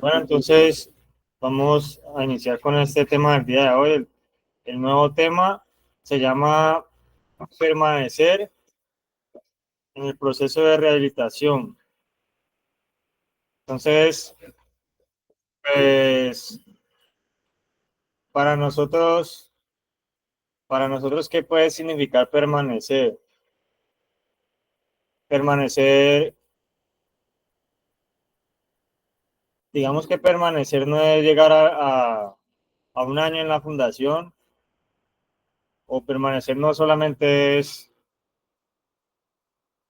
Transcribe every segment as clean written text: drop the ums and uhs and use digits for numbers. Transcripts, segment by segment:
Bueno, entonces vamos a iniciar con este tema del día de hoy. El nuevo tema se llama permanecer en el proceso de rehabilitación. Entonces, pues para nosotros, ¿qué puede significar permanecer? Permanecer, digamos que permanecer no es llegar a un año en la fundación, o permanecer no solamente es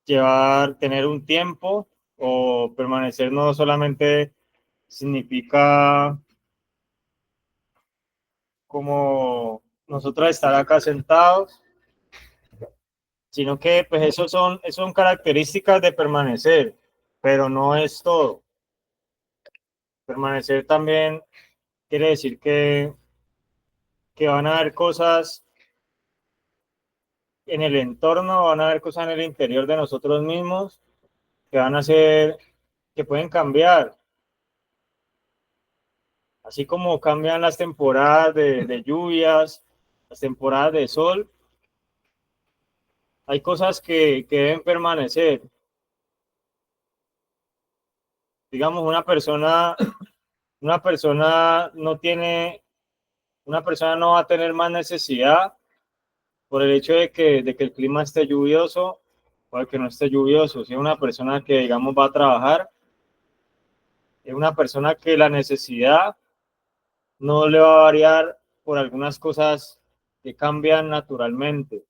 tener un tiempo, o permanecer no solamente significa como nosotros estar acá sentados, sino que pues eso son características de permanecer, pero no es todo. Permanecer también quiere decir que van a haber cosas en el entorno, van a haber cosas en el interior de nosotros mismos que van a ser, que pueden cambiar, así como cambian las temporadas de lluvias, las temporadas de sol. Hay cosas que deben permanecer. Digamos, una persona no va a tener más necesidad por el hecho de que el clima esté lluvioso o de que no esté lluvioso. Si es una persona que, digamos, va a trabajar, es una persona que la necesidad no le va a variar por algunas cosas que cambian naturalmente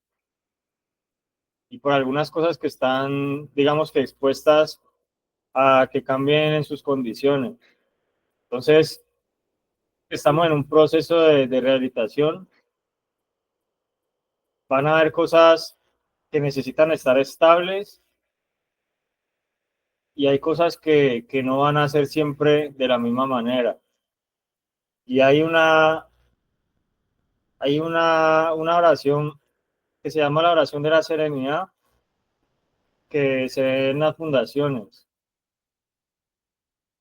y por algunas cosas que están, digamos, que expuestas a que cambien en sus condiciones. Entonces, estamos en un proceso de rehabilitación. Van a haber cosas que necesitan estar estables y hay cosas que no van a ser siempre de la misma manera. Y hay una oración que se llama la oración de la serenidad, que se ve en las fundaciones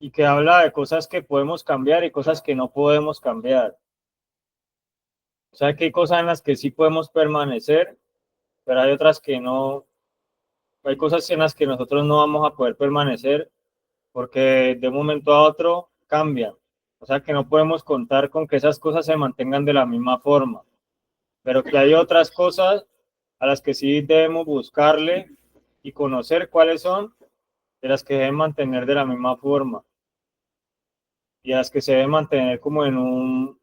y que habla de cosas que podemos cambiar y cosas que no podemos cambiar. O sea que hay cosas en las que sí podemos permanecer, pero hay otras que no. Hay cosas en las que nosotros no vamos a poder permanecer porque de un momento a otro cambian. O sea que no podemos contar con que esas cosas se mantengan de la misma forma, pero que hay otras cosas a las que sí debemos buscarle y conocer cuáles son, de las que deben mantener de la misma forma y a las que se deben mantener como en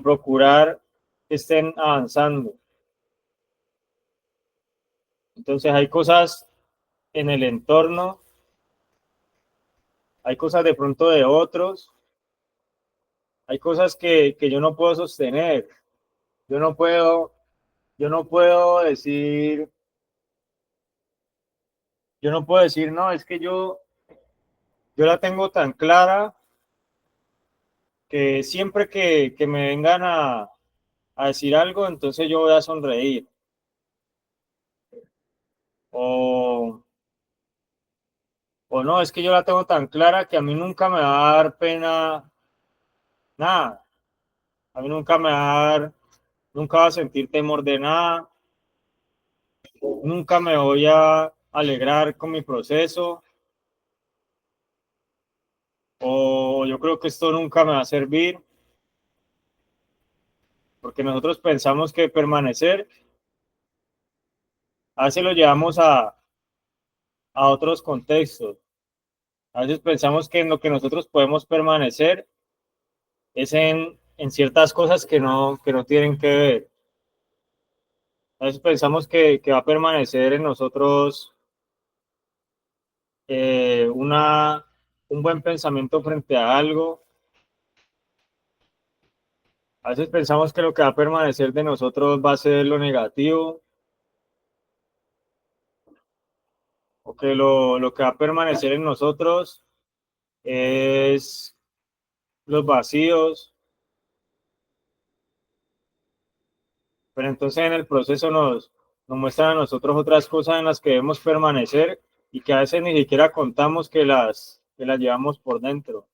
procurar que estén avanzando. Entonces hay cosas en el entorno, hay cosas de pronto de otros, hay cosas que yo no puedo sostener. Yo no puedo, yo no puedo decir, yo no puedo decir, no, es que yo la tengo tan clara que siempre que me vengan a decir algo, entonces yo voy a sonreír. O, o no, es que yo la tengo tan clara que a mí nunca me va a dar pena nada. A mí nunca me va a dar, nunca va a sentir temor de nada. Nunca me voy a alegrar con mi proceso. O yo creo que esto nunca me va a servir. Porque nosotros pensamos que permanecer, a veces lo llevamos a otros contextos. A veces pensamos que en lo que nosotros podemos permanecer es en ciertas cosas que no tienen que ver. A veces pensamos que va a permanecer en nosotros eh, una, un buen pensamiento frente a algo. A veces pensamos que lo que va a permanecer de nosotros va a ser lo negativo, o que lo que va a permanecer en nosotros es los vacíos. Pero entonces en el proceso nos muestran a nosotros otras cosas en las que debemos permanecer y que a veces ni siquiera contamos que las llevamos por dentro.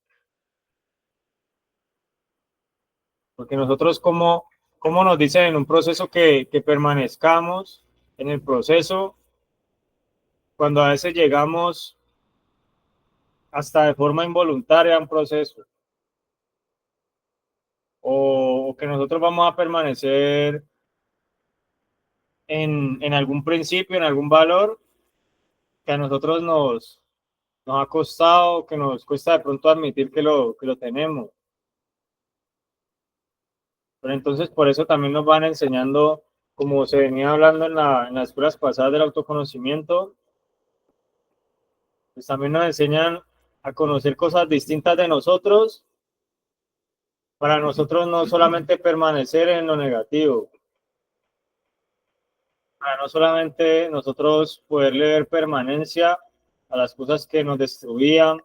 Porque nosotros, como nos dicen en un proceso que permanezcamos en el proceso, cuando a veces llegamos hasta de forma involuntaria a un proceso, o que nosotros vamos a permanecer en algún principio, en algún valor que a nosotros nos ha costado, que nos cuesta de pronto admitir que lo tenemos. Pero entonces por eso también nos van enseñando, como se venía hablando en las escuelas pasadas del autoconocimiento, pues también nos enseñan a conocer cosas distintas de nosotros, para nosotros no solamente permanecer en lo negativo, para no solamente nosotros poder leer permanencia a las cosas que nos destruían,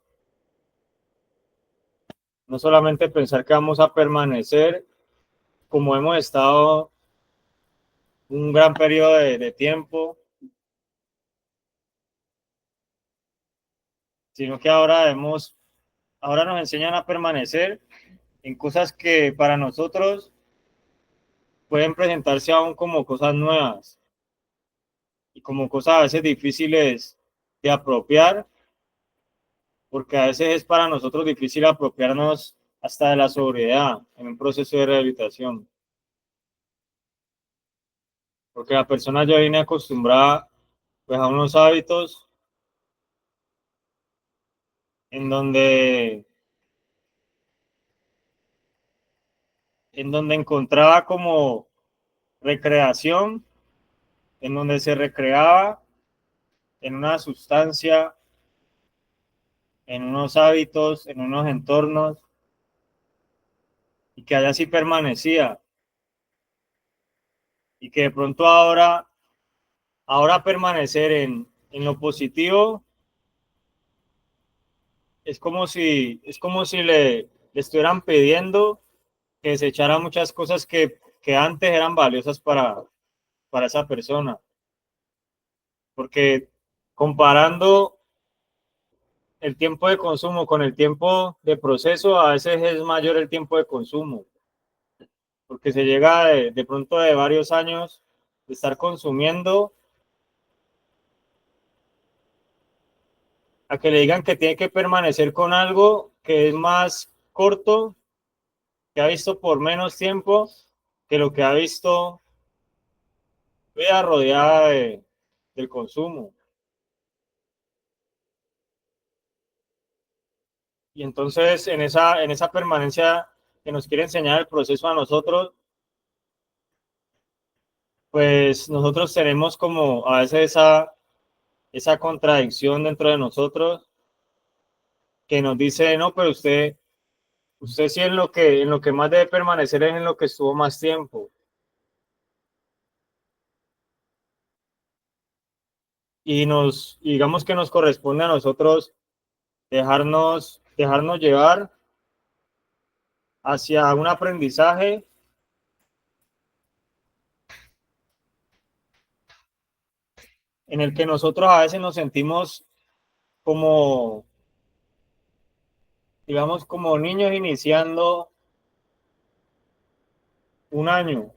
no solamente pensar que vamos a permanecer como hemos estado un gran periodo de tiempo, sino que ahora nos enseñan a permanecer en cosas que para nosotros pueden presentarse aún como cosas nuevas y como cosas a veces difíciles de apropiar, porque a veces es para nosotros difícil apropiarnos hasta de la sobriedad en un proceso de rehabilitación, porque la persona ya viene acostumbrada pues a unos hábitos en donde encontraba como recreación, en donde se recreaba en una sustancia, en unos hábitos, en unos entornos, y que allá sí permanecía, y que de pronto ahora permanecer en lo positivo es como si le estuvieran pidiendo que desechara muchas cosas que antes eran valiosas para esa persona, porque comparando el tiempo de consumo con el tiempo de proceso, a veces es mayor el tiempo de consumo, porque se llega de pronto de varios años de estar consumiendo a que le digan que tiene que permanecer con algo que es más corto, que ha visto por menos tiempo que lo que ha visto vida rodeada del consumo. Y entonces en esa permanencia que nos quiere enseñar el proceso a nosotros, pues nosotros tenemos como a veces esa contradicción dentro de nosotros que nos dice, no, pero usted sí en lo que más debe permanecer es en lo que estuvo más tiempo. Y digamos que nos corresponde a nosotros dejarnos llevar hacia un aprendizaje en el que nosotros a veces nos sentimos como, digamos, como niños iniciando un año,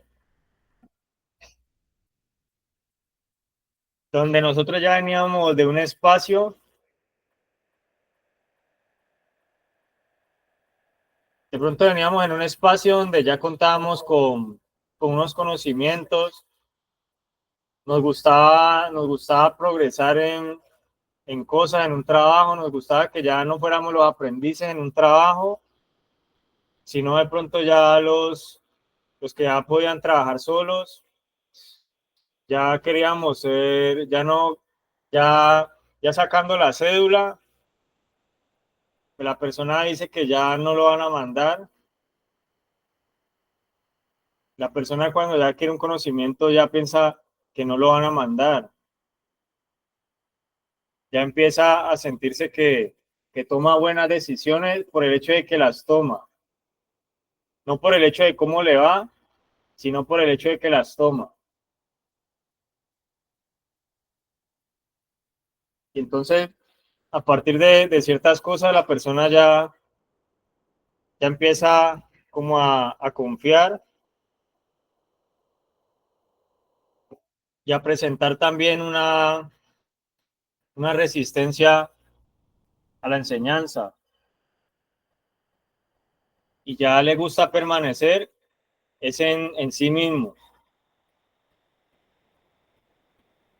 donde nosotros ya veníamos de un espacio, de pronto veníamos en un espacio donde ya contábamos con unos conocimientos, nos gustaba progresar en cosas, en un trabajo, nos gustaba que ya no fuéramos los aprendices en un trabajo, sino de pronto ya los que ya podían trabajar solos, ya queríamos ser, ya no, ya, ya sacando la cédula, la persona dice que ya no lo van a mandar, la persona cuando ya quiere un conocimiento ya piensa que no lo van a mandar, ya empieza a sentirse que toma buenas decisiones por el hecho de que las toma, no por el hecho de cómo le va, sino por el hecho de que las toma. Y entonces, a partir de ciertas cosas, la persona ya empieza como a confiar y a presentar también una resistencia a la enseñanza. Y ya le gusta permanecer es en sí mismo.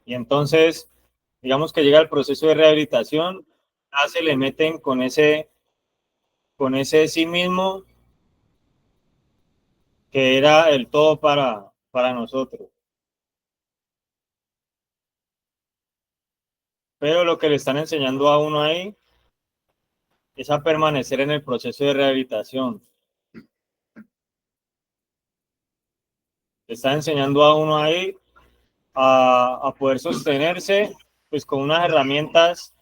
Y entonces, digamos que llega el proceso de rehabilitación, ya se le meten con ese sí mismo que era el todo para nosotros. Pero lo que le están enseñando a uno ahí es a permanecer en el proceso de rehabilitación. Le están enseñando a uno ahí a poder sostenerse pues con unas herramientas,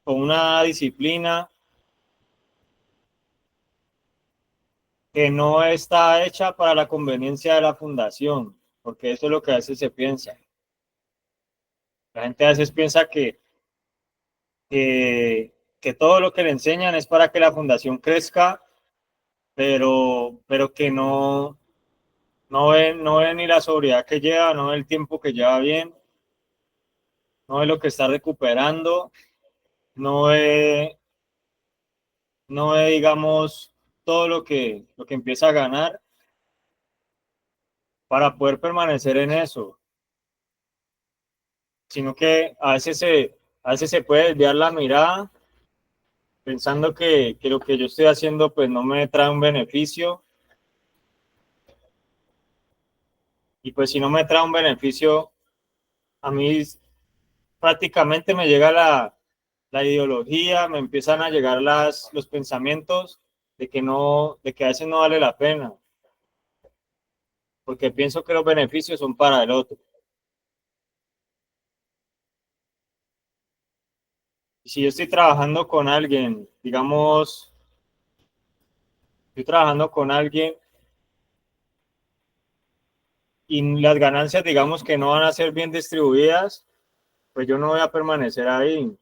con una disciplina que no está hecha para la conveniencia de la fundación, porque eso es lo que a veces se piensa. La gente a veces piensa que todo lo que le enseñan es para que la fundación crezca, pero que no ven ni la sobriedad que lleva, no ve el tiempo que lleva bien, no ve lo que está recuperando, no ve, no ve, digamos, todo lo que empieza a ganar para poder permanecer en eso, sino que a veces se puede desviar la mirada pensando que lo que yo estoy haciendo pues no me trae un beneficio y pues si no me trae un beneficio, a mí prácticamente me llega la ideología, me empiezan a llegar los pensamientos de que a veces no vale la pena, porque pienso que los beneficios son para el otro. Y si yo estoy trabajando con alguien, digamos, estoy trabajando con alguien y las ganancias, digamos, que no van a ser bien distribuidas, pues yo no voy a permanecer ahí.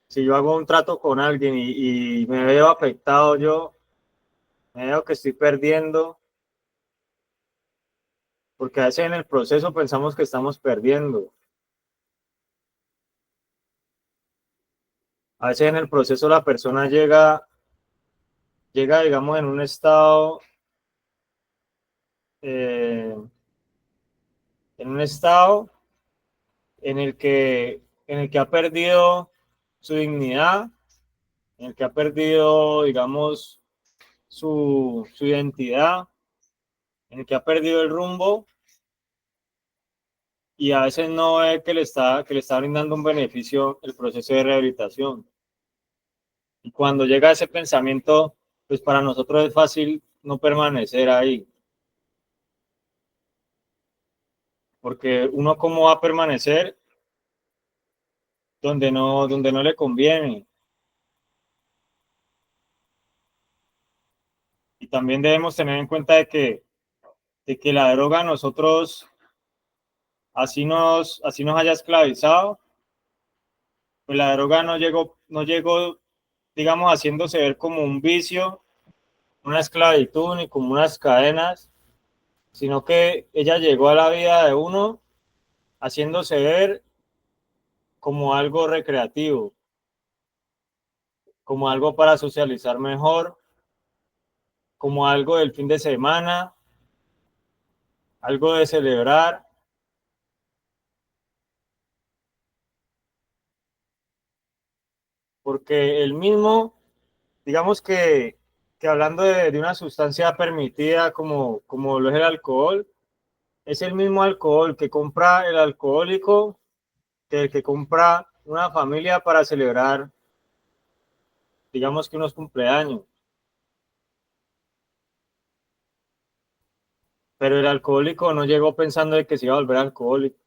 Si yo hago un trato con alguien y me veo afectado yo, me veo que estoy perdiendo, porque a veces en el proceso pensamos que estamos perdiendo. A veces en el proceso la persona llega digamos, eh, en un estado en el que ha perdido su dignidad, en el que ha perdido, digamos, su identidad, en el que ha perdido el rumbo y a veces no ve que le está brindando un beneficio el proceso de rehabilitación. Y cuando llega ese pensamiento, pues para nosotros es fácil no permanecer ahí, porque uno cómo va a permanecer donde no le conviene. Y también debemos tener en cuenta de que la droga a nosotros, así nos haya esclavizado, pues la droga no llegó, digamos, haciéndose ver como un vicio, una esclavitud, ni como unas cadenas, sino que ella llegó a la vida de uno haciéndose ver como algo recreativo, como algo para socializar mejor, como algo del fin de semana, algo de celebrar, porque el mismo, digamos que hablando de una sustancia permitida como lo es el alcohol, es el mismo alcohol que compra el alcohólico que el que compra una familia para celebrar, digamos que unos cumpleaños. Pero el alcohólico no llegó pensando de que se iba a volver alcohólico.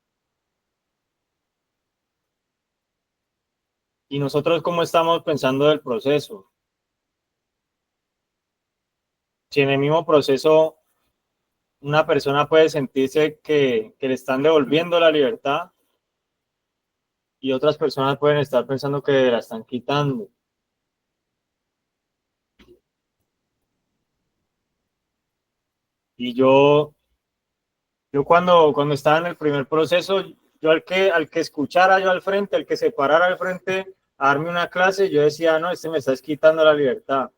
Y nosotros, ¿cómo estamos pensando del proceso? Si en el mismo proceso una persona puede sentirse que le están devolviendo la libertad y otras personas pueden estar pensando que la están quitando. Y yo cuando estaba en el primer proceso, yo al que escuchara yo al frente, al que se parara al frente a darme una clase, yo decía, no, este me está quitando la libertad.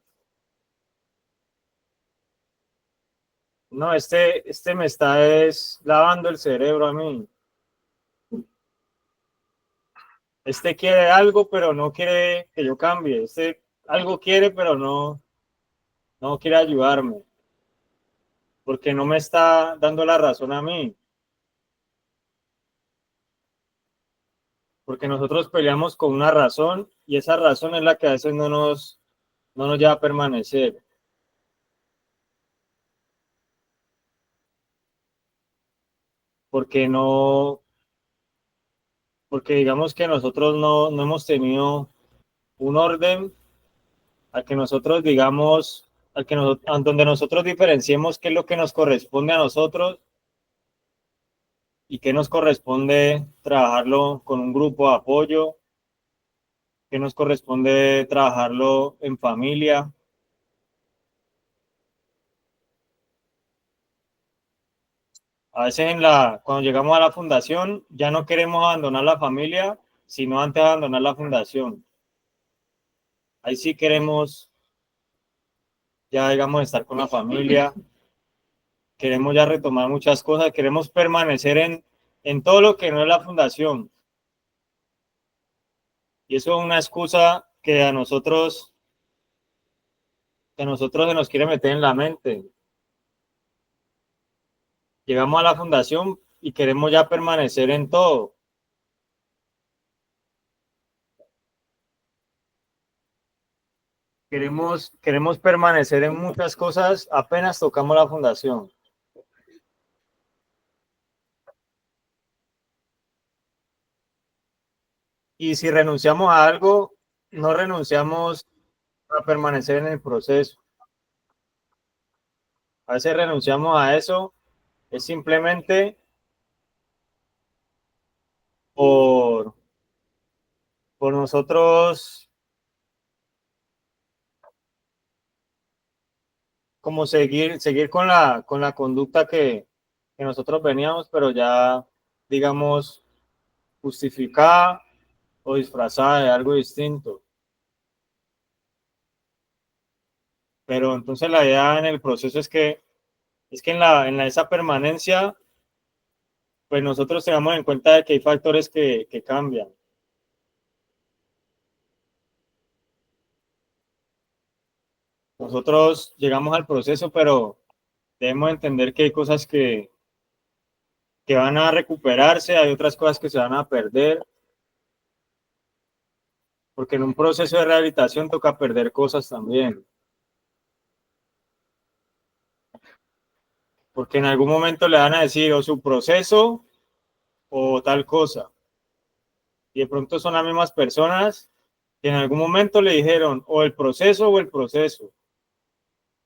No, este me está lavando el cerebro a mí. Este quiere algo, pero no quiere que yo cambie. Este algo quiere, pero no quiere ayudarme, porque no me está dando la razón a mí. Porque nosotros peleamos con una razón y esa razón es la que a veces no nos lleva a permanecer. Porque no, porque digamos que nosotros no hemos tenido un orden al que nosotros digamos, donde nosotros diferenciemos qué es lo que nos corresponde a nosotros y qué nos corresponde trabajarlo con un grupo de apoyo, qué nos corresponde trabajarlo en familia. A veces cuando llegamos a la fundación ya no queremos abandonar la familia, sino antes de abandonar la fundación. Ahí sí queremos ya, digamos, estar con la familia, queremos ya retomar muchas cosas, queremos permanecer en todo lo que no es la fundación. Y eso es una excusa que a nosotros se nos quiere meter en la mente. Llegamos a la fundación y queremos ya permanecer en todo. Queremos permanecer en muchas cosas apenas tocamos la fundación. Y si renunciamos a algo, no renunciamos a permanecer en el proceso. A veces renunciamos a eso, es simplemente por, por nosotros como seguir con la conducta que nosotros veníamos, pero ya, digamos, justificada o disfrazada de algo distinto. Pero entonces la idea en el proceso es que esa permanencia, pues nosotros tengamos en cuenta de que hay factores que cambian. Nosotros llegamos al proceso, pero debemos entender que hay cosas que van a recuperarse, hay otras cosas que se van a perder, porque en un proceso de rehabilitación toca perder cosas también, porque en algún momento le van a decir o su proceso o tal cosa, y de pronto son las mismas personas que en algún momento le dijeron o el proceso,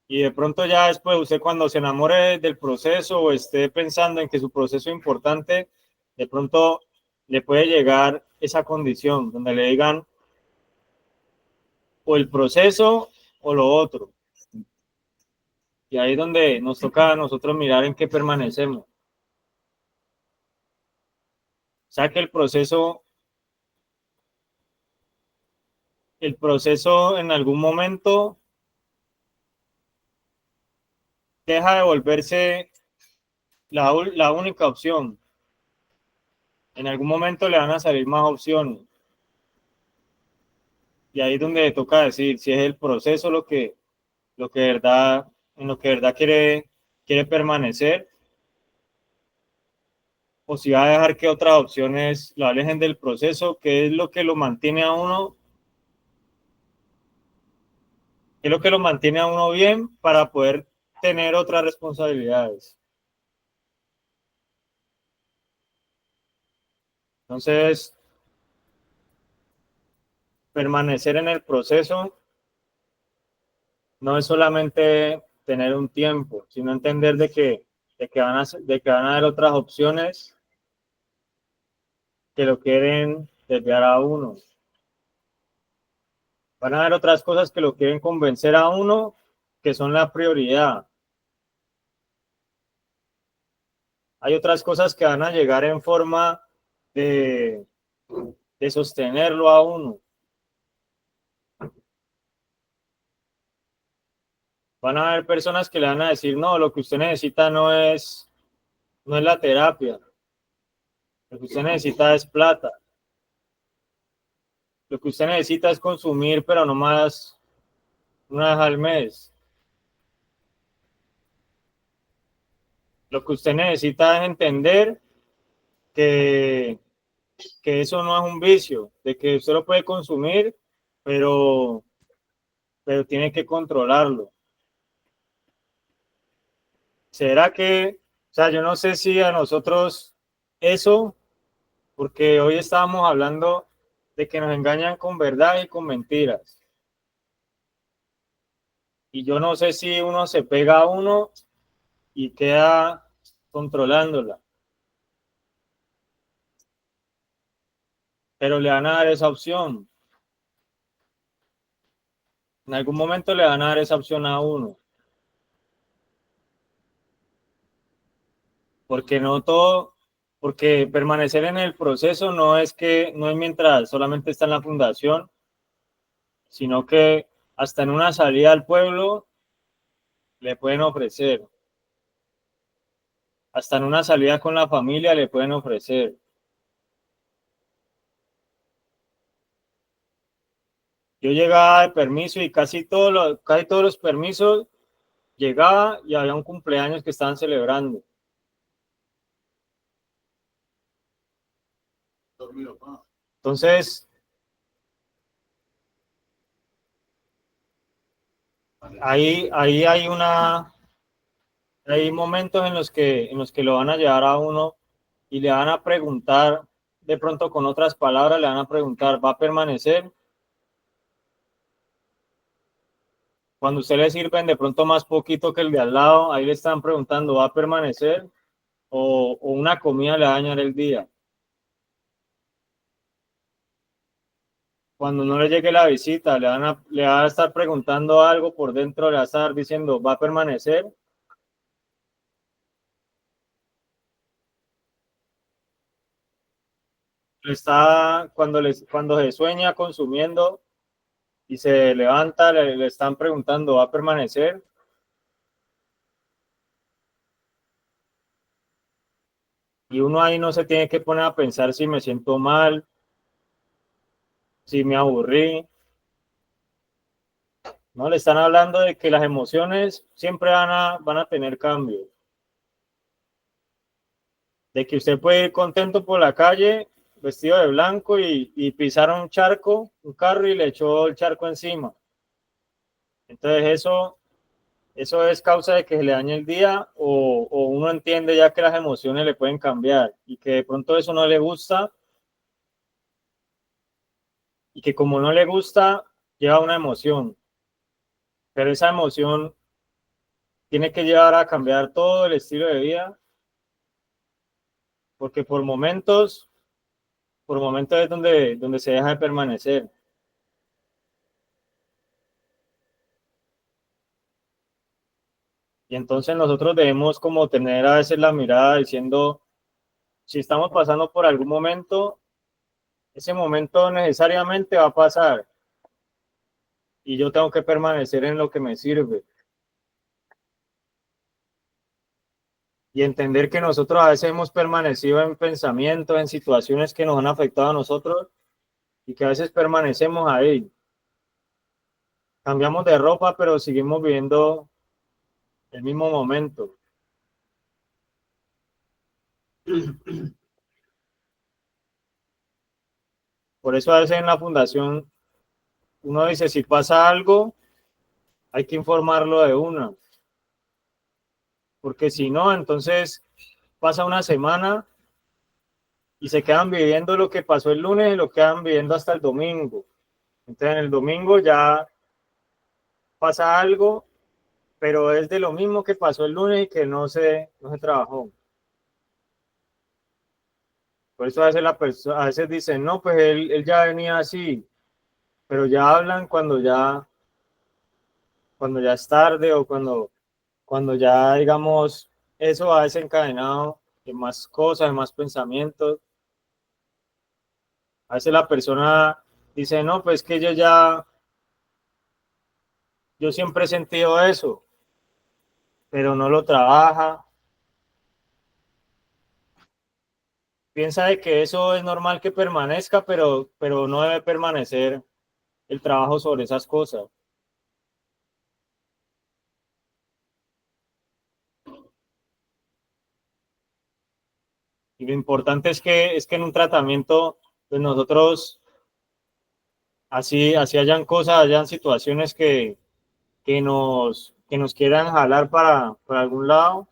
y de pronto ya después usted cuando se enamore del proceso o esté pensando en que su proceso es importante, de pronto le puede llegar esa condición donde le digan o el proceso o lo otro. Y ahí es donde nos toca a nosotros mirar en qué permanecemos. O sea que el proceso en algún momento deja de volverse la única opción. En algún momento le van a salir más opciones. Y ahí es donde toca decir si es el proceso lo que verdad, en lo que de verdad quiere permanecer, o si va a dejar que otras opciones lo alejen del proceso, que es lo que lo mantiene a uno, que es lo que lo mantiene a uno bien para poder tener otras responsabilidades. Entonces, permanecer en el proceso no es solamente tener un tiempo, sino entender de que van a haber otras opciones que lo quieren desviar a uno. Van a haber otras cosas que lo quieren convencer a uno que son la prioridad. hay otras cosas que van a llegar en forma de, de sostenerlo a uno. Van a haber personas que le van a decir, no, lo que usted necesita no es la terapia, lo que usted necesita es plata, lo que usted necesita es consumir, pero no más una vez al mes. Lo que usted necesita es entender que, que eso no es un vicio, de que usted lo puede consumir, pero, pero tiene que controlarlo. ¿Será que, o sea, yo no sé si a nosotros eso, porque hoy estábamos hablando de que nos engañan con verdad y con mentiras. Y yo no sé si uno se pega a uno y queda controlándola, pero le van a dar esa opción. En algún momento le van a dar esa opción a uno, porque no todo, porque permanecer en el proceso no es mientras solamente está en la fundación, sino que hasta en una salida al pueblo le pueden ofrecer, hasta en una salida con la familia le pueden ofrecer. Yo llegaba de permiso y casi todos los permisos llegaba y había un cumpleaños que estaban celebrando. Entonces, ahí hay momentos en los que lo van a llevar a uno y le van a preguntar, de pronto con otras palabras, le van a preguntar, ¿va a permanecer? Cuando usted le sirven de pronto más poquito que el de al lado, ahí le están preguntando, ¿va a permanecer? O una comida le va a dañar el día. Cuando no le llegue la visita, le va a estar preguntando algo por dentro, le va a estar diciendo, ¿va a permanecer? Cuando se sueña consumiendo y se levanta, le están preguntando, ¿va a permanecer? Y uno ahí no se tiene que poner a pensar si me siento mal, si me aburrí. No, le están hablando de que las emociones siempre van a tener cambios. De que usted puede ir contento por la calle, vestido de blanco y pisar un charco, un carro y le echó el charco encima. Entonces eso es causa de que se le dañe el día o uno entiende ya que las emociones le pueden cambiar y que de pronto eso no le gusta y que como no le gusta, lleva una emoción, pero esa emoción tiene que llevar a cambiar todo el estilo de vida porque por momentos es donde se deja de permanecer. Y entonces nosotros debemos como tener a veces la mirada diciendo, si estamos pasando por algún momento, ese momento necesariamente va a pasar y yo tengo que permanecer en lo que me sirve. Y entender que nosotros a veces hemos permanecido en pensamientos, en situaciones que nos han afectado a nosotros y que a veces permanecemos ahí. Cambiamos de ropa, pero seguimos viviendo el mismo momento. Por eso a veces en la fundación uno dice, si pasa algo, hay que informarlo de una, porque si no, entonces pasa una semana y se quedan viviendo lo que pasó el lunes y lo quedan viviendo hasta el domingo. Entonces en el domingo ya pasa algo, pero es de lo mismo que pasó el lunes y que no se trabajó. Por eso a veces, a veces dicen, no, pues él ya venía así, pero ya hablan cuando ya es tarde o cuando ya, digamos, eso ha desencadenado de más cosas, de más pensamientos. A veces la persona dice, no, pues que yo siempre he sentido eso, pero no lo trabaja. Piensa de que eso es normal que permanezca, pero no debe permanecer el trabajo sobre esas cosas. Y lo importante es que en un tratamiento, pues nosotros, así hayan cosas, hayan situaciones que nos quieran jalar para algún lado,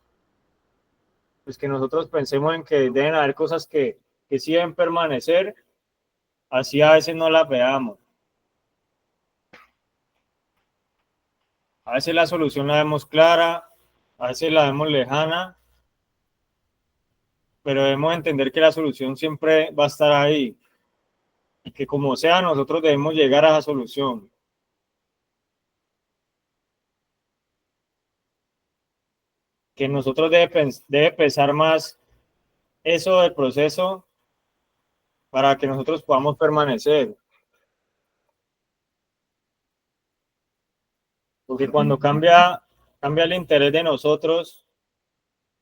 pues que nosotros pensemos en que deben haber cosas que sí deben permanecer, así a veces no las veamos. A veces la solución la vemos clara, a veces la vemos lejana, pero debemos entender que la solución siempre va a estar ahí y que como sea, nosotros debemos llegar a esa solución. Que nosotros debe pesar más eso del proceso para que nosotros podamos permanecer. Porque cuando cambia el interés de nosotros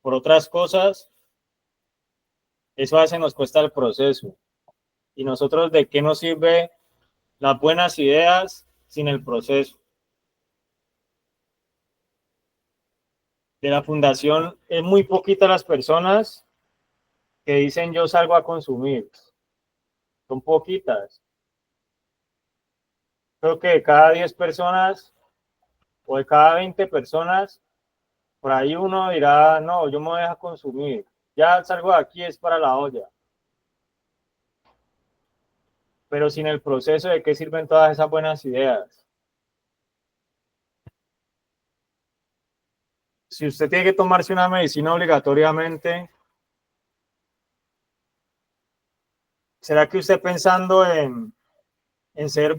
por otras cosas, eso hace nos cuesta el proceso. Y nosotros, ¿de qué nos sirve las buenas ideas sin el proceso? De la fundación, es muy poquitas las personas que dicen yo salgo a consumir. Son poquitas. Creo que de cada 10 personas o de cada 20 personas, por ahí uno dirá, no, yo me voy a consumir. Ya salgo de aquí es para la olla. Pero sin el proceso, ¿de qué sirven todas esas buenas ideas? Si usted tiene que tomarse una medicina obligatoriamente, ¿será que usted pensando en ser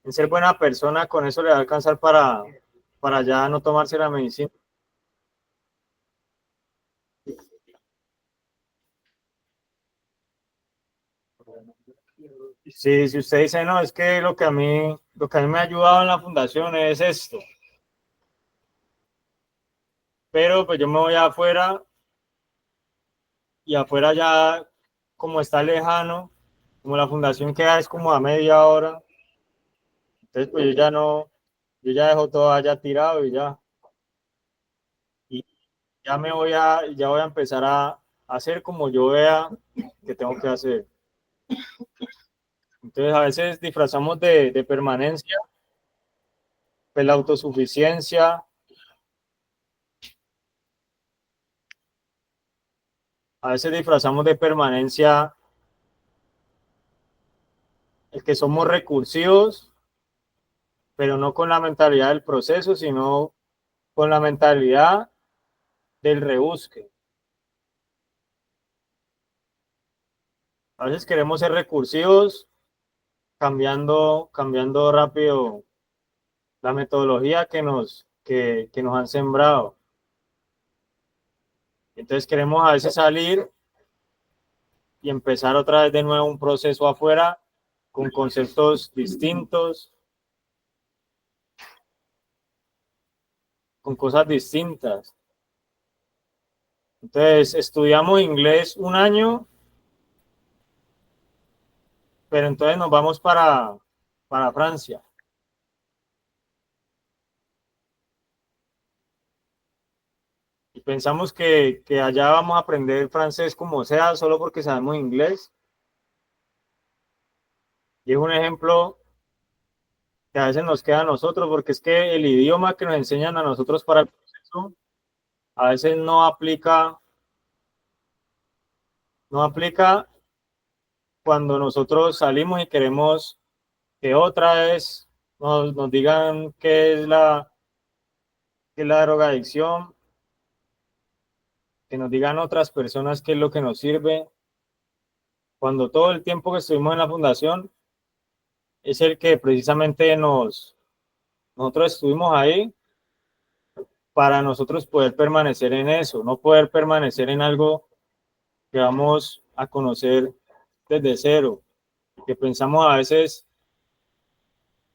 en ser buena persona, con eso le va a alcanzar para ya no tomarse la medicina? Si usted dice, no, es que lo que a mí me ha ayudado en la fundación es esto, pero pues yo me voy afuera y afuera ya, como está lejano, como la fundación queda es como a media hora, entonces pues yo ya dejo todo allá tirado y ya voy a empezar a hacer como yo vea que tengo que hacer. Entonces a veces disfrazamos de permanencia, pues la autosuficiencia, a veces disfrazamos de permanencia el que somos recursivos, pero no con la mentalidad del proceso, sino con la mentalidad del rebusque. A veces queremos ser recursivos, cambiando rápido la metodología que nos han sembrado. Entonces queremos a veces salir y empezar otra vez de nuevo un proceso afuera con conceptos distintos, con cosas distintas. Entonces estudiamos inglés un año, pero entonces nos vamos para Francia y pensamos que allá vamos a aprender francés como sea, solo porque sabemos inglés. Y es un ejemplo que a veces nos queda a nosotros, porque es que el idioma que nos enseñan a nosotros para el proceso a veces no aplica cuando nosotros salimos y queremos que otra vez nos digan qué es la drogadicción, que nos digan otras personas qué es lo que nos sirve, cuando todo el tiempo que estuvimos en la fundación es el que precisamente nosotros estuvimos ahí para nosotros poder permanecer en eso, no poder permanecer en algo que vamos a conocer desde cero, que pensamos a veces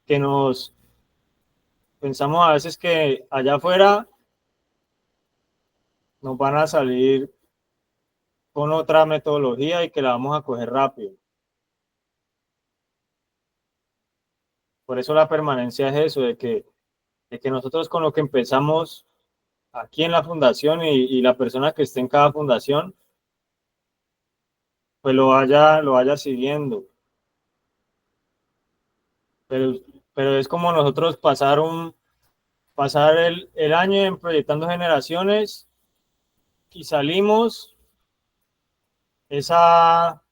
que nos pensamos a veces que allá afuera nos van a salir con otra metodología y que la vamos a coger rápido. Por eso la permanencia es eso, de que nosotros con lo que empezamos aquí en la fundación y la persona que esté en cada fundación, pues lo vaya siguiendo. Pero, pero es como nosotros pasar el año en Proyectando Generaciones y salimos es a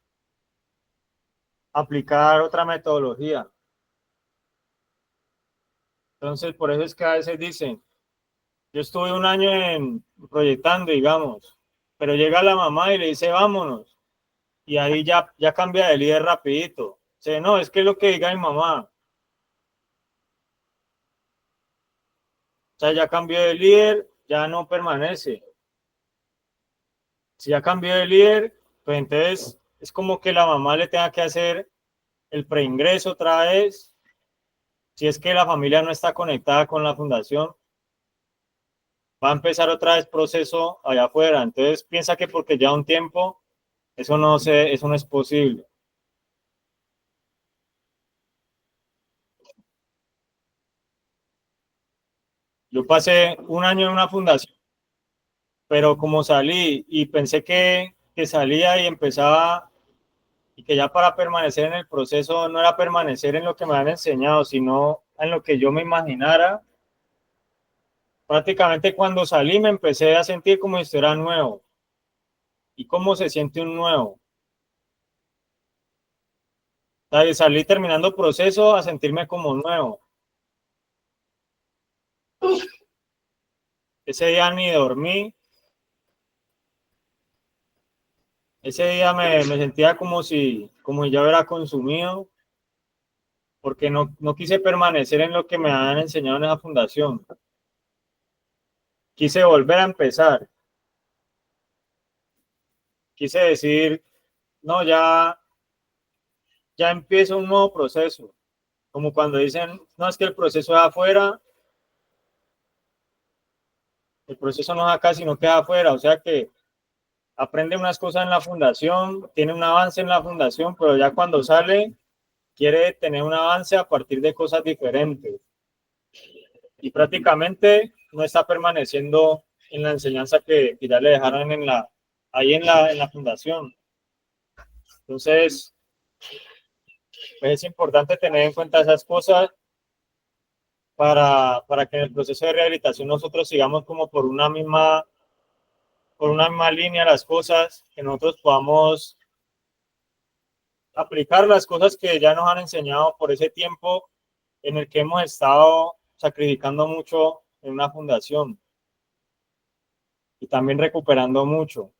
aplicar otra metodología. Entonces, por eso es que a veces dicen, yo estuve un año en proyectando, digamos, pero llega la mamá y le dice, vámonos. Y ahí ya cambia de líder rapidito. O sea, no, es que es lo que diga mi mamá. O sea, ya cambió de líder, ya no permanece. Si ya cambió de líder, pues entonces es como que la mamá le tenga que hacer el preingreso otra vez. Si es que la familia no está conectada con la fundación, va a empezar otra vez proceso allá afuera. Entonces piensa que porque ya un tiempo, eso no es posible. Yo pasé un año en una fundación, pero como salí y pensé que salía y empezaba y que ya para permanecer en el proceso no era permanecer en lo que me han enseñado, sino en lo que yo me imaginara. Prácticamente cuando salí me empecé a sentir como si estuviera nuevo. ¿Y cómo se siente un nuevo? O sea, salí terminando proceso a sentirme como nuevo. Ese día ni dormí, ese día me sentía como si ya hubiera consumido, porque no quise permanecer en lo que me han enseñado en esa fundación. Quise volver a empezar. Quise decir, no, ya empiezo un nuevo proceso. Como cuando dicen, no, es que el proceso es afuera, el proceso no es acá, sino que es afuera. O sea que aprende unas cosas en la fundación, tiene un avance en la fundación, pero ya cuando sale, quiere tener un avance a partir de cosas diferentes. Y prácticamente no está permaneciendo en la enseñanza que ya le dejaron ahí en la fundación. Entonces, pues es importante tener en cuenta esas cosas para que en el proceso de rehabilitación nosotros sigamos como por una misma línea las cosas, que nosotros podamos aplicar las cosas que ya nos han enseñado por ese tiempo en el que hemos estado sacrificando mucho en una fundación y también recuperando mucho.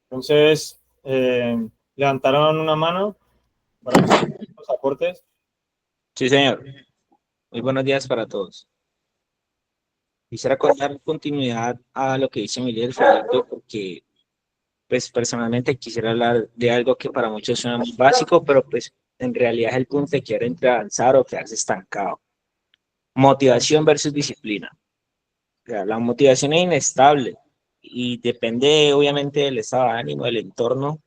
Entonces, levantaron una mano para los aportes. Sí, señor. Muy buenos días para todos. Quisiera dar continuidad a lo que dice Miguel Felipe, porque pues personalmente quisiera hablar de algo que para muchos suena muy básico, pero pues en realidad es el punto de querer entre avanzar o quedarse estancado. Motivación versus disciplina. O sea, la motivación es inestable y depende obviamente del estado de ánimo, del entorno,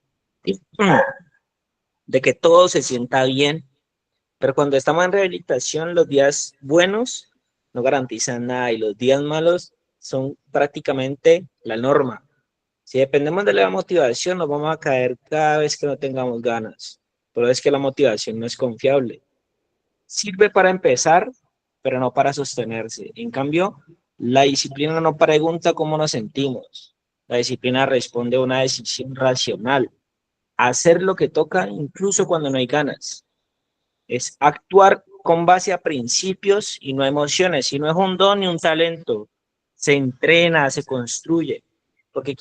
de que todo se sienta bien. Pero cuando estamos en rehabilitación, los días buenos no garantizan nada y los días malos son prácticamente la norma. Si dependemos de la motivación, nos vamos a caer cada vez que no tengamos ganas. Pero es que la motivación no es confiable. Sirve para empezar, pero no para sostenerse. En cambio, la disciplina no pregunta cómo nos sentimos. La disciplina responde a una decisión racional. Hacer lo que toca incluso cuando no hay ganas. Es actuar con base a principios y no a emociones. Y no es un don ni un talento. Se entrena, se construye. Porque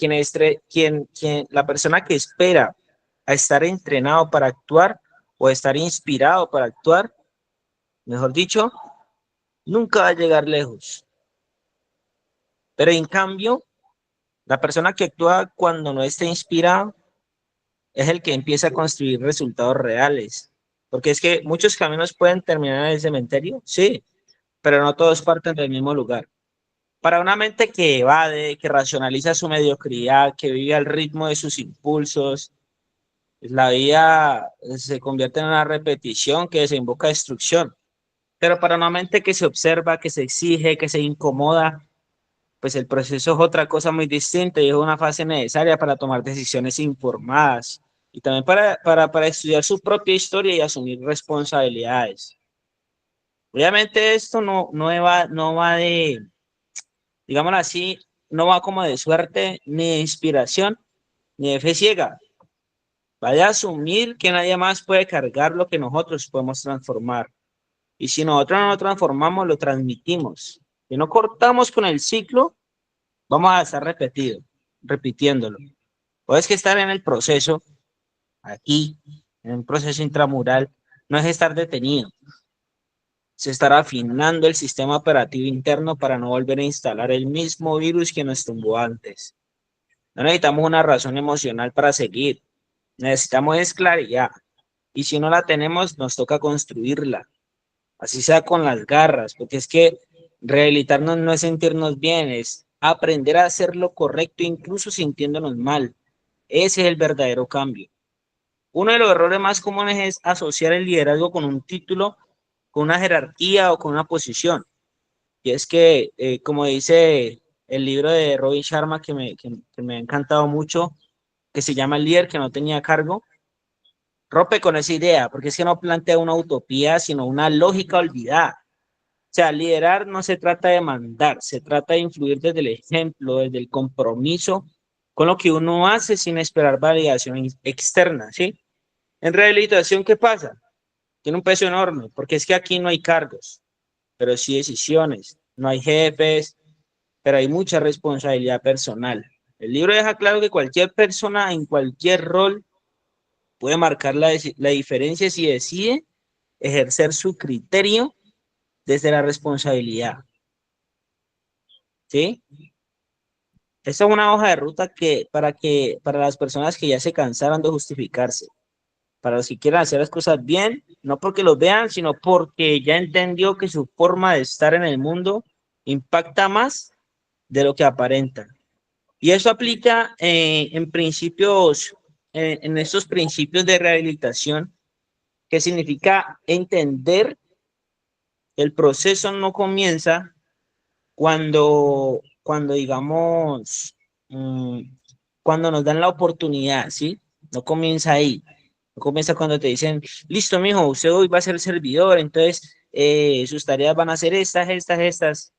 la persona que espera a estar entrenado para actuar o estar inspirado para actuar, mejor dicho, nunca va a llegar lejos. Pero en cambio, la persona que actúa cuando no está inspirada es el que empieza a construir resultados reales. Porque es que muchos caminos pueden terminar en el cementerio, sí, pero no todos parten del mismo lugar. Para una mente que evade, que racionaliza su mediocridad, que vive al ritmo de sus impulsos, la vida se convierte en una repetición que desemboca destrucción. Pero para una mente que se observa, que se exige, que se incomoda, pues el proceso es otra cosa muy distinta y es una fase necesaria para tomar decisiones informadas y también para estudiar su propia historia y asumir responsabilidades. Obviamente esto no va de, digámoslo así, no va como de suerte, ni de inspiración, ni de fe ciega. Vaya a asumir que nadie más puede cargar lo que nosotros podemos transformar. Y si nosotros no lo transformamos, lo transmitimos. Si no cortamos con el ciclo, vamos a estar repitiéndolo. Puedes que estar en el proceso, aquí, en un proceso intramural, no es estar detenido, es estar afinando el sistema operativo interno para no volver a instalar el mismo virus que nos tumbó antes. No necesitamos una razón emocional para seguir, necesitamos es claridad. Y si no la tenemos, nos toca construirla, así sea con las garras, porque es que rehabilitarnos no es sentirnos bien, es aprender a hacer lo correcto incluso sintiéndonos mal. Ese es el verdadero cambio. Uno de los errores más comunes es asociar el liderazgo con un título, con una jerarquía o con una posición. Y es que, como dice el libro de Robin Sharma, que me ha encantado mucho, que se llama El líder que no tenía cargo, rompe con esa idea, porque es que no plantea una utopía, sino una lógica olvidada. O sea, liderar no se trata de mandar, se trata de influir desde el ejemplo, desde el compromiso con lo que uno hace sin esperar validación externa, ¿sí? En rehabilitación, ¿qué pasa? Tiene un peso enorme, porque es que aquí no hay cargos, pero sí decisiones, no hay jefes, pero hay mucha responsabilidad personal. El libro deja claro que cualquier persona en cualquier rol puede marcar la diferencia si decide ejercer su criterio desde la responsabilidad, ¿sí? Esta es una hoja de ruta para las personas que ya se cansaron de justificarse, para los que quieran hacer las cosas bien, no porque los vean, sino porque ya entendió que su forma de estar en el mundo impacta más de lo que aparenta. Y eso aplica en principios, en estos principios de rehabilitación, que significa entender que el proceso no comienza cuando digamos, cuando nos dan la oportunidad, ¿sí? No comienza ahí. No comienza cuando te dicen, listo, mijo, usted hoy va a ser servidor, entonces sus tareas van a ser estas.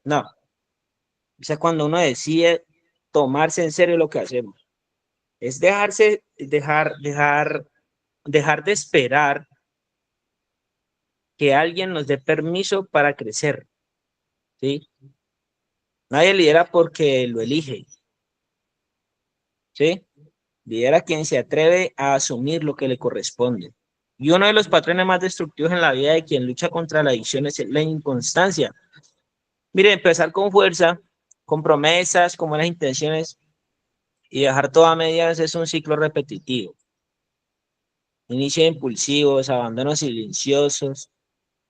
No, o sea, cuando uno decide tomarse en serio lo que hacemos, es dejar de esperar que alguien nos dé permiso para crecer, ¿sí? Nadie lidera porque lo elige, ¿sí? Lidera quien se atreve a asumir lo que le corresponde. Y uno de los patrones más destructivos en la vida de quien lucha contra la adicción es la inconstancia. Mire, empezar con fuerza, con promesas, con buenas intenciones y dejar todo a medias es un ciclo repetitivo. Inicios impulsivos, abandonos silenciosos.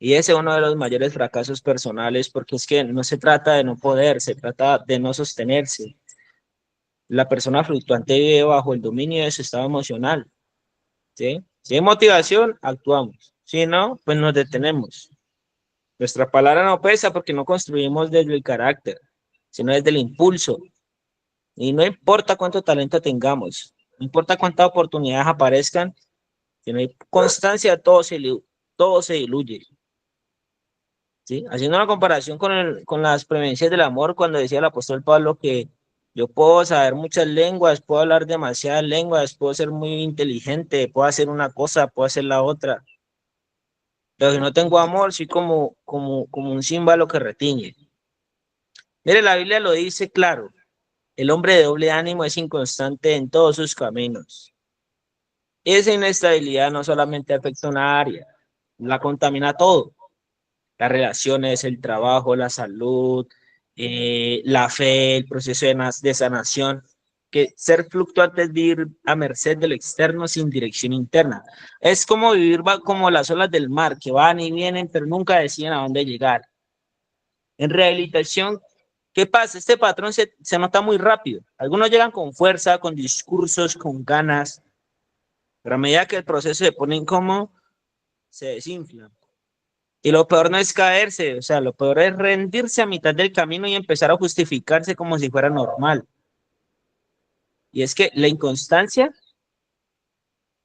Y ese es uno de los mayores fracasos personales porque es que no se trata de no poder, se trata de no sostenerse. La persona fluctuante vive bajo el dominio de su estado emocional, ¿sí? Si hay motivación, actuamos. Si no, pues nos detenemos. Nuestra palabra no pesa porque no construimos desde el carácter, sino desde el impulso. Y no importa cuánto talento tengamos, no importa cuántas oportunidades aparezcan, si no hay constancia, todo se diluye. ¿Sí? Haciendo una comparación con las prevencias del amor, cuando decía el apóstol Pablo que yo puedo saber muchas lenguas, puedo hablar demasiadas lenguas, puedo ser muy inteligente, puedo hacer una cosa, puedo hacer la otra, pero si no tengo amor, soy como un címbalo que retiñe. Mire, la Biblia lo dice claro, el hombre de doble ánimo es inconstante en todos sus caminos. Esa inestabilidad no solamente afecta una área, la contamina todo, las relaciones, el trabajo, la salud, la fe, el proceso de sanación, que ser fluctuante es vivir a merced de lo externo sin dirección interna. Es como vivir como las olas del mar, que van y vienen, pero nunca deciden a dónde llegar. En rehabilitación, ¿qué pasa? Este patrón se nota muy rápido. Algunos llegan con fuerza, con discursos, con ganas, pero a medida que el proceso se pone incómodo, se desinfla. Y lo peor no es caerse, o sea, lo peor es rendirse a mitad del camino y empezar a justificarse como si fuera normal. Y es que la inconstancia,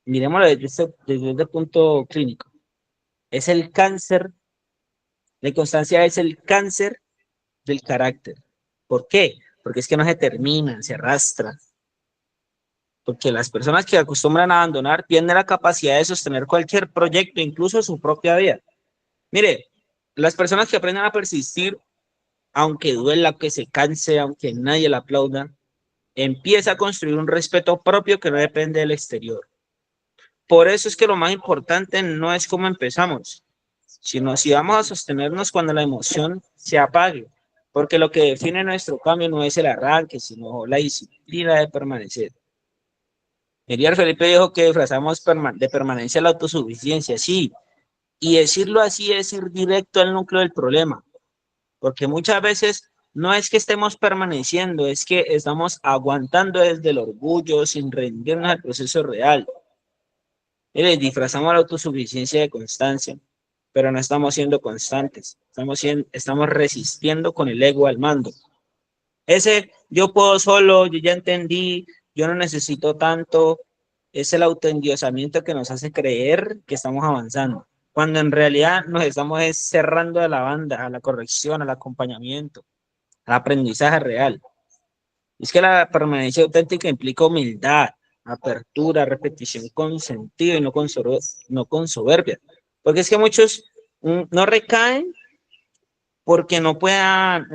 miremoslo desde este punto clínico, es el cáncer, la inconstancia es el cáncer del carácter. ¿Por qué? Porque es que no se termina, se arrastra. Porque las personas que acostumbran a abandonar tienen la capacidad de sostener cualquier proyecto, incluso su propia vida. Mire, las personas que aprenden a persistir, aunque duela, que se canse, aunque nadie la aplauda, empieza a construir un respeto propio que no depende del exterior. Por eso es que lo más importante no es cómo empezamos, sino si vamos a sostenernos cuando la emoción se apague, porque lo que define nuestro cambio no es el arranque, sino la disciplina de permanecer. Miriam Felipe dijo que disfrazamos de permanencia la autosuficiencia, sí, y decirlo así es ir directo al núcleo del problema, porque muchas veces no es que estemos permaneciendo, es que estamos aguantando desde el orgullo sin rendirnos al proceso real. Mire, disfrazamos la autosuficiencia de constancia, pero no estamos siendo constantes, estamos resistiendo con el ego al mando. Ese yo puedo solo, yo ya entendí, yo no necesito tanto, es el autoendiosamiento que nos hace creer que estamos avanzando, cuando en realidad nos estamos cerrando a la banda, a la corrección, al acompañamiento, al aprendizaje real. Es que la permanencia auténtica implica humildad, apertura, repetición con sentido y no con soberbia. Porque es que muchos no recaen porque no puedan,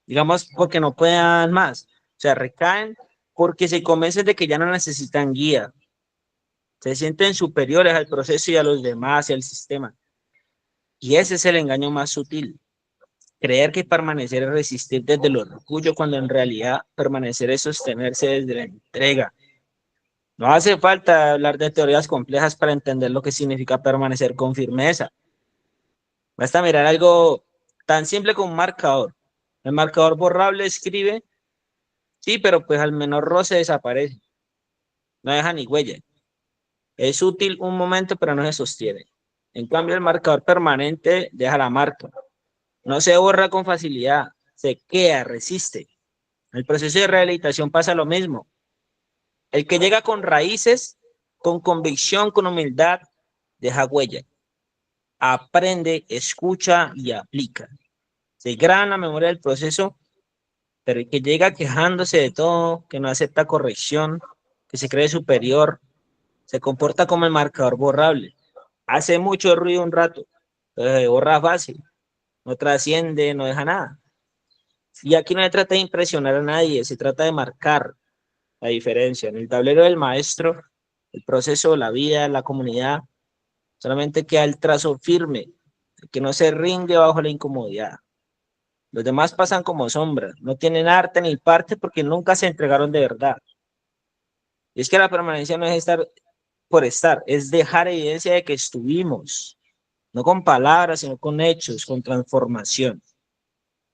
digamos, porque no puedan más. O sea, recaen porque se convencen de que ya no necesitan guía. Se sienten superiores al proceso y a los demás y al sistema. Y ese es el engaño más sutil. Creer que permanecer es resistir desde el orgullo, cuando en realidad permanecer es sostenerse desde la entrega. No hace falta hablar de teorías complejas para entender lo que significa permanecer con firmeza. Basta mirar algo tan simple como un marcador. El marcador borrable escribe, sí, pero pues al menor roce desaparece. No deja ni huella. Es útil un momento, pero no se sostiene. En cambio, el marcador permanente deja la marca. No se borra con facilidad, se queda, resiste. En el proceso de rehabilitación pasa lo mismo. El que llega con raíces, con convicción, con humildad, deja huella. Aprende, escucha y aplica. Se graba en la memoria del proceso, pero el que llega quejándose de todo, que no acepta corrección, que se cree superior, se comporta como el marcador borrable. Hace mucho ruido un rato, pero se borra fácil, no trasciende, no deja nada. Y aquí no se trata de impresionar a nadie, se trata de marcar la diferencia. En el tablero del maestro, el proceso, la vida, la comunidad, solamente queda el trazo firme, que no se rinde bajo la incomodidad. Los demás pasan como sombras, no tienen arte ni parte porque nunca se entregaron de verdad. Y es que la permanencia no es estar por estar, es dejar evidencia de que estuvimos, no con palabras, sino con hechos, con transformación.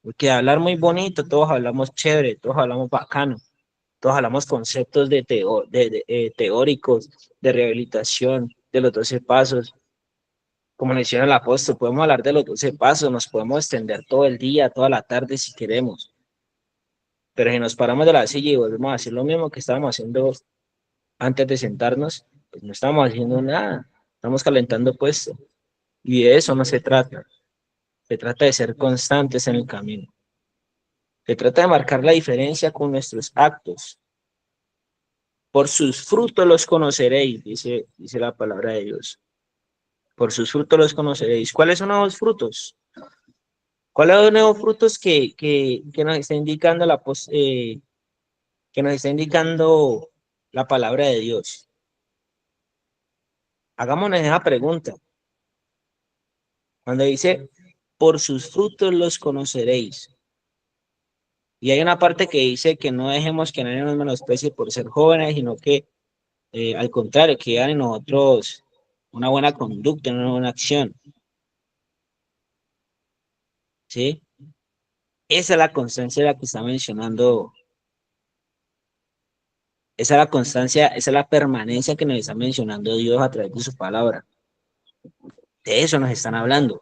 Porque hablar muy bonito, todos hablamos chévere, todos hablamos bacano, todos hablamos conceptos teóricos, de rehabilitación, de los 12 pasos. Como menciona el apóstol, podemos hablar de los 12 pasos, nos podemos extender todo el día, toda la tarde si queremos. Pero si nos paramos de la silla y volvemos a hacer lo mismo que estábamos haciendo antes de sentarnos, pues no estamos haciendo nada, estamos calentando puesto. Y de eso no se trata de ser constantes en el camino. Se trata de marcar la diferencia con nuestros actos. Por sus frutos los conoceréis, dice la palabra de Dios. Por sus frutos los conoceréis. ¿Cuáles son los frutos? ¿Cuáles son los nuevos frutos que nos está indicando que nos está indicando la palabra de Dios? Hagámonos esa pregunta. Cuando dice, por sus frutos los conoceréis. Y hay una parte que dice que no dejemos que nadie nos menosprecie por ser jóvenes, sino que al contrario, que hagan en nosotros una buena conducta, una buena acción. ¿Sí? Esa es la constancia de la que está mencionando. Esa es la constancia, esa es la permanencia que nos está mencionando Dios a través de su palabra. De eso nos están hablando.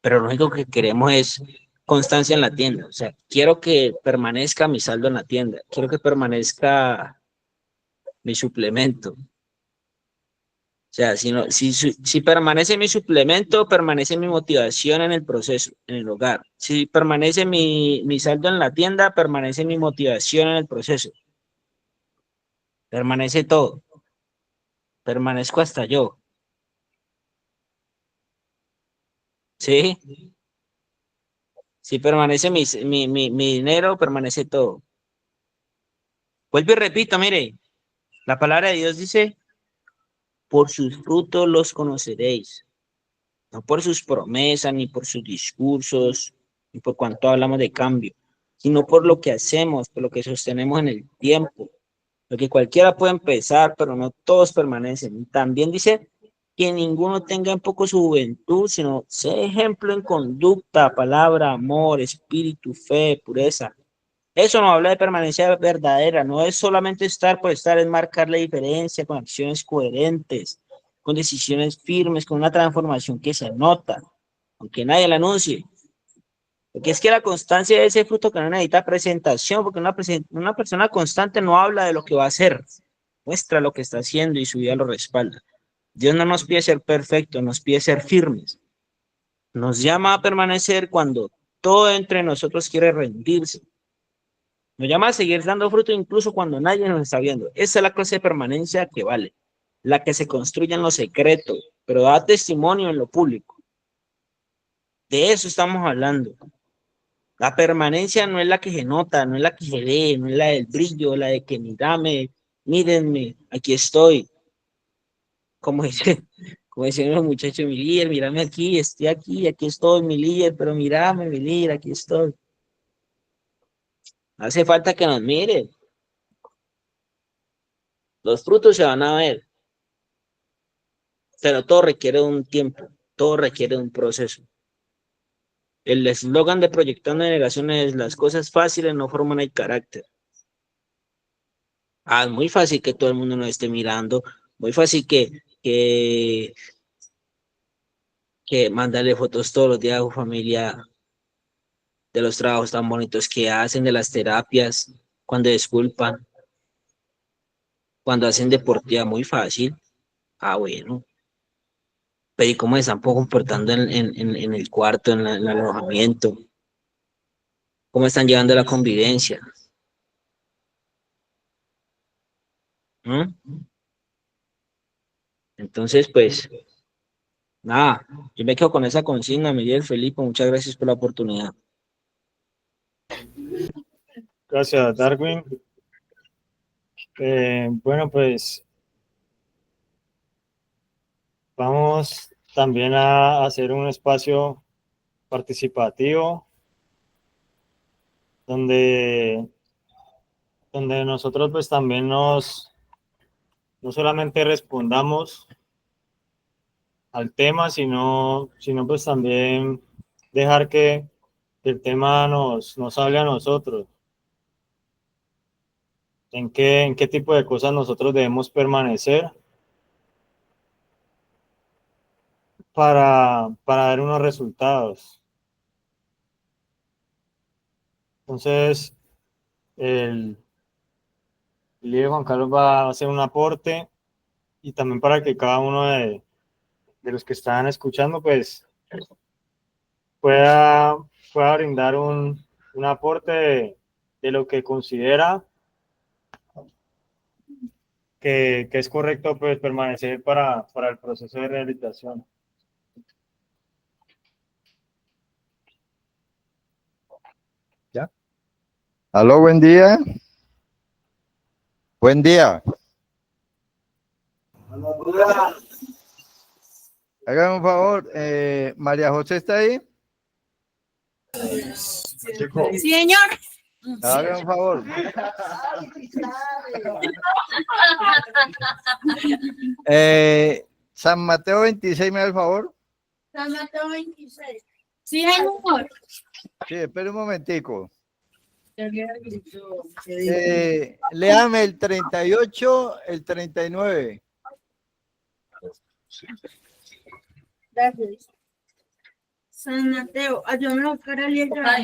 Pero lo único que queremos es constancia en la tienda. O sea, quiero que permanezca mi saldo en la tienda. Quiero que permanezca mi suplemento. O sea, si permanece mi suplemento, permanece mi motivación en el proceso, en el hogar. Si permanece mi saldo en la tienda, permanece mi motivación en el proceso. Permanece todo. Permanezco hasta yo. ¿Sí? Si permanece mi dinero, permanece todo. Vuelvo y repito, mire, la palabra de Dios dice, por sus frutos los conoceréis, no por sus promesas, ni por sus discursos, ni por cuanto hablamos de cambio, sino por lo que hacemos, por lo que sostenemos en el tiempo. Porque cualquiera puede empezar, pero no todos permanecen. También dice que ninguno tenga en poco su juventud, sino sea ejemplo en conducta, palabra, amor, espíritu, fe, pureza. Eso no habla de permanencia verdadera, no es solamente estar por estar, es marcar la diferencia con acciones coherentes, con decisiones firmes, con una transformación que se nota, aunque nadie la anuncie. Porque es que la constancia es ese fruto que no necesita presentación, porque una persona constante no habla de lo que va a hacer, muestra lo que está haciendo y su vida lo respalda. Dios no nos pide ser perfectos, nos pide ser firmes. Nos llama a permanecer cuando todo entre nosotros quiere rendirse. Nos llama a seguir dando fruto incluso cuando nadie nos está viendo. Esa es la clase de permanencia que vale, la que se construye en lo secreto, pero da testimonio en lo público. De eso estamos hablando. La permanencia no es la que se nota, no es la que se ve, no es la del brillo, la de que mírame, mírenme, aquí estoy. Como dice, como decían los muchachos, mi líder, mírame aquí estoy, mi líder, pero mírame, mi líder, aquí estoy. Hace falta que nos miren. Los frutos se van a ver, pero todo requiere un tiempo, todo requiere un proceso. El eslogan de Proyectando Generaciones es: las cosas fáciles no forman el carácter. Es muy fácil que todo el mundo nos esté mirando, muy fácil que mandarle fotos todos los días a su familia de los trabajos tan bonitos que hacen, de las terapias, cuando disculpan, cuando hacen deportiva, muy fácil. Bueno, pero ¿y cómo se están comportando en el cuarto, en el alojamiento? ¿Cómo están llevando la convivencia? ¿Mm? Entonces, pues, nada, yo me quedo con esa consigna, Miguel Felipe, muchas gracias por la oportunidad. Gracias, Darwin. Bueno, pues vamos también a hacer un espacio participativo donde, donde nosotros pues también no solamente respondamos al tema, sino pues también dejar que el tema nos hable a nosotros. En qué tipo de cosas nosotros debemos permanecer para dar unos resultados. Entonces, el líder Juan Carlos va a hacer un aporte y también para que cada uno de los que están escuchando pues pueda, pueda brindar un aporte de lo que considera que es correcto pues permanecer para el proceso de rehabilitación. ¿Ya? Aló, buen día. Buen día. Hágame un favor, María José está ahí. Sí, señor. Hagan un favor. San Mateo 26, me da el favor. San Mateo 26. Sí, señor. Sí, espere un momentico. Léame el 38, el 39. Gracias. San Mateo, ayúdame a buscar a letra.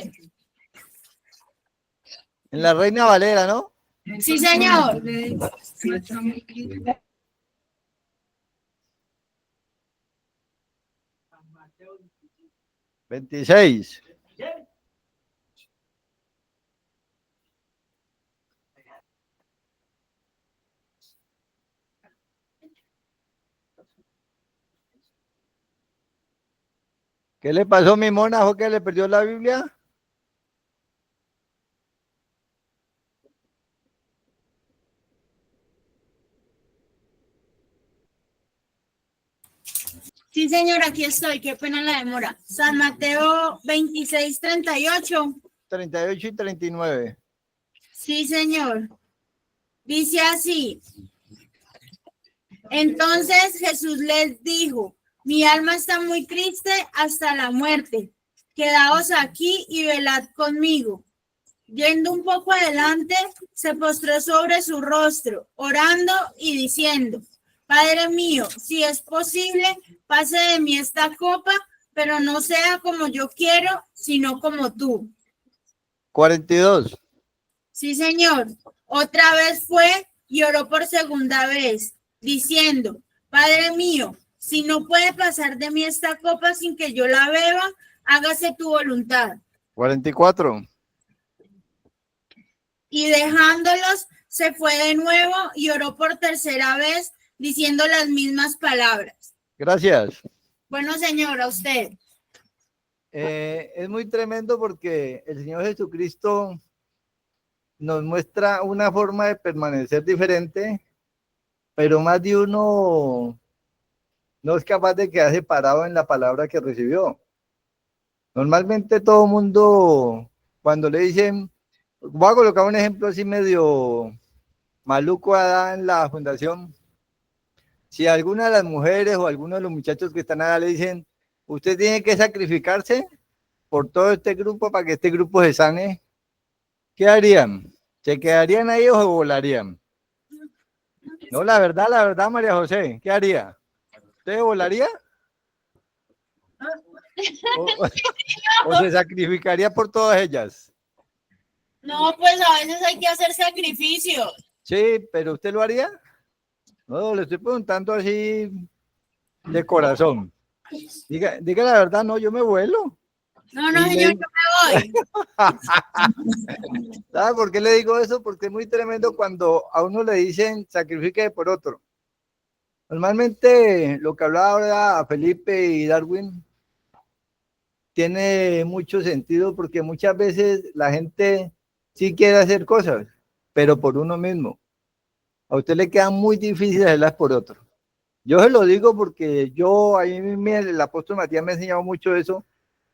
En la Reina Valera, ¿no? Sí, señor. 26. ¿Qué le pasó a mi mona? ¿Fue que le perdió la Biblia? Sí, señor, aquí estoy. Qué pena la demora. San Mateo 26, 38. 38 y 39. Sí, señor. Dice así. Entonces Jesús les dijo, mi alma está muy triste hasta la muerte. Quedaos aquí y velad conmigo. Yendo un poco adelante, se postró sobre su rostro, orando y diciendo, Padre mío, si es posible, pase de mí esta copa, pero no sea como yo quiero, sino como tú. 42. Sí, señor. Otra vez fue y oró por segunda vez, diciendo, Padre mío, si no puede pasar de mí esta copa sin que yo la beba, hágase tu voluntad. 44. Y dejándolos, se fue de nuevo y oró por tercera vez, diciendo las mismas palabras. Gracias. Bueno, señor, a usted. Es muy tremendo porque el Señor Jesucristo nos muestra una forma de permanecer diferente, pero más de uno no es capaz de quedarse parado en la palabra que recibió. Normalmente todo el mundo, cuando le dicen, voy a colocar un ejemplo así medio maluco en la fundación, si alguna de las mujeres o alguno de los muchachos que están allá le dicen, usted tiene que sacrificarse por todo este grupo para que este grupo se sane, ¿qué harían? ¿Se quedarían ahí o se volarían? No, la verdad, María José, ¿qué haría? ¿Usted volaría? ¿O se sacrificaría por todas ellas? No, pues a veces hay que hacer sacrificios. Sí, pero ¿usted lo haría? No, le estoy preguntando así de corazón. Diga la verdad, no, yo me vuelo. No, señor, yo me voy. ¿Sabe por qué le digo eso? Porque es muy tremendo cuando a uno le dicen sacrifique por otro. Normalmente lo que hablaba ahora Felipe y Darwin tiene mucho sentido porque muchas veces la gente sí quiere hacer cosas, pero por uno mismo. A usted le queda muy difícil hacerlas por otro. Yo se lo digo porque el apóstol Matías me ha enseñado mucho eso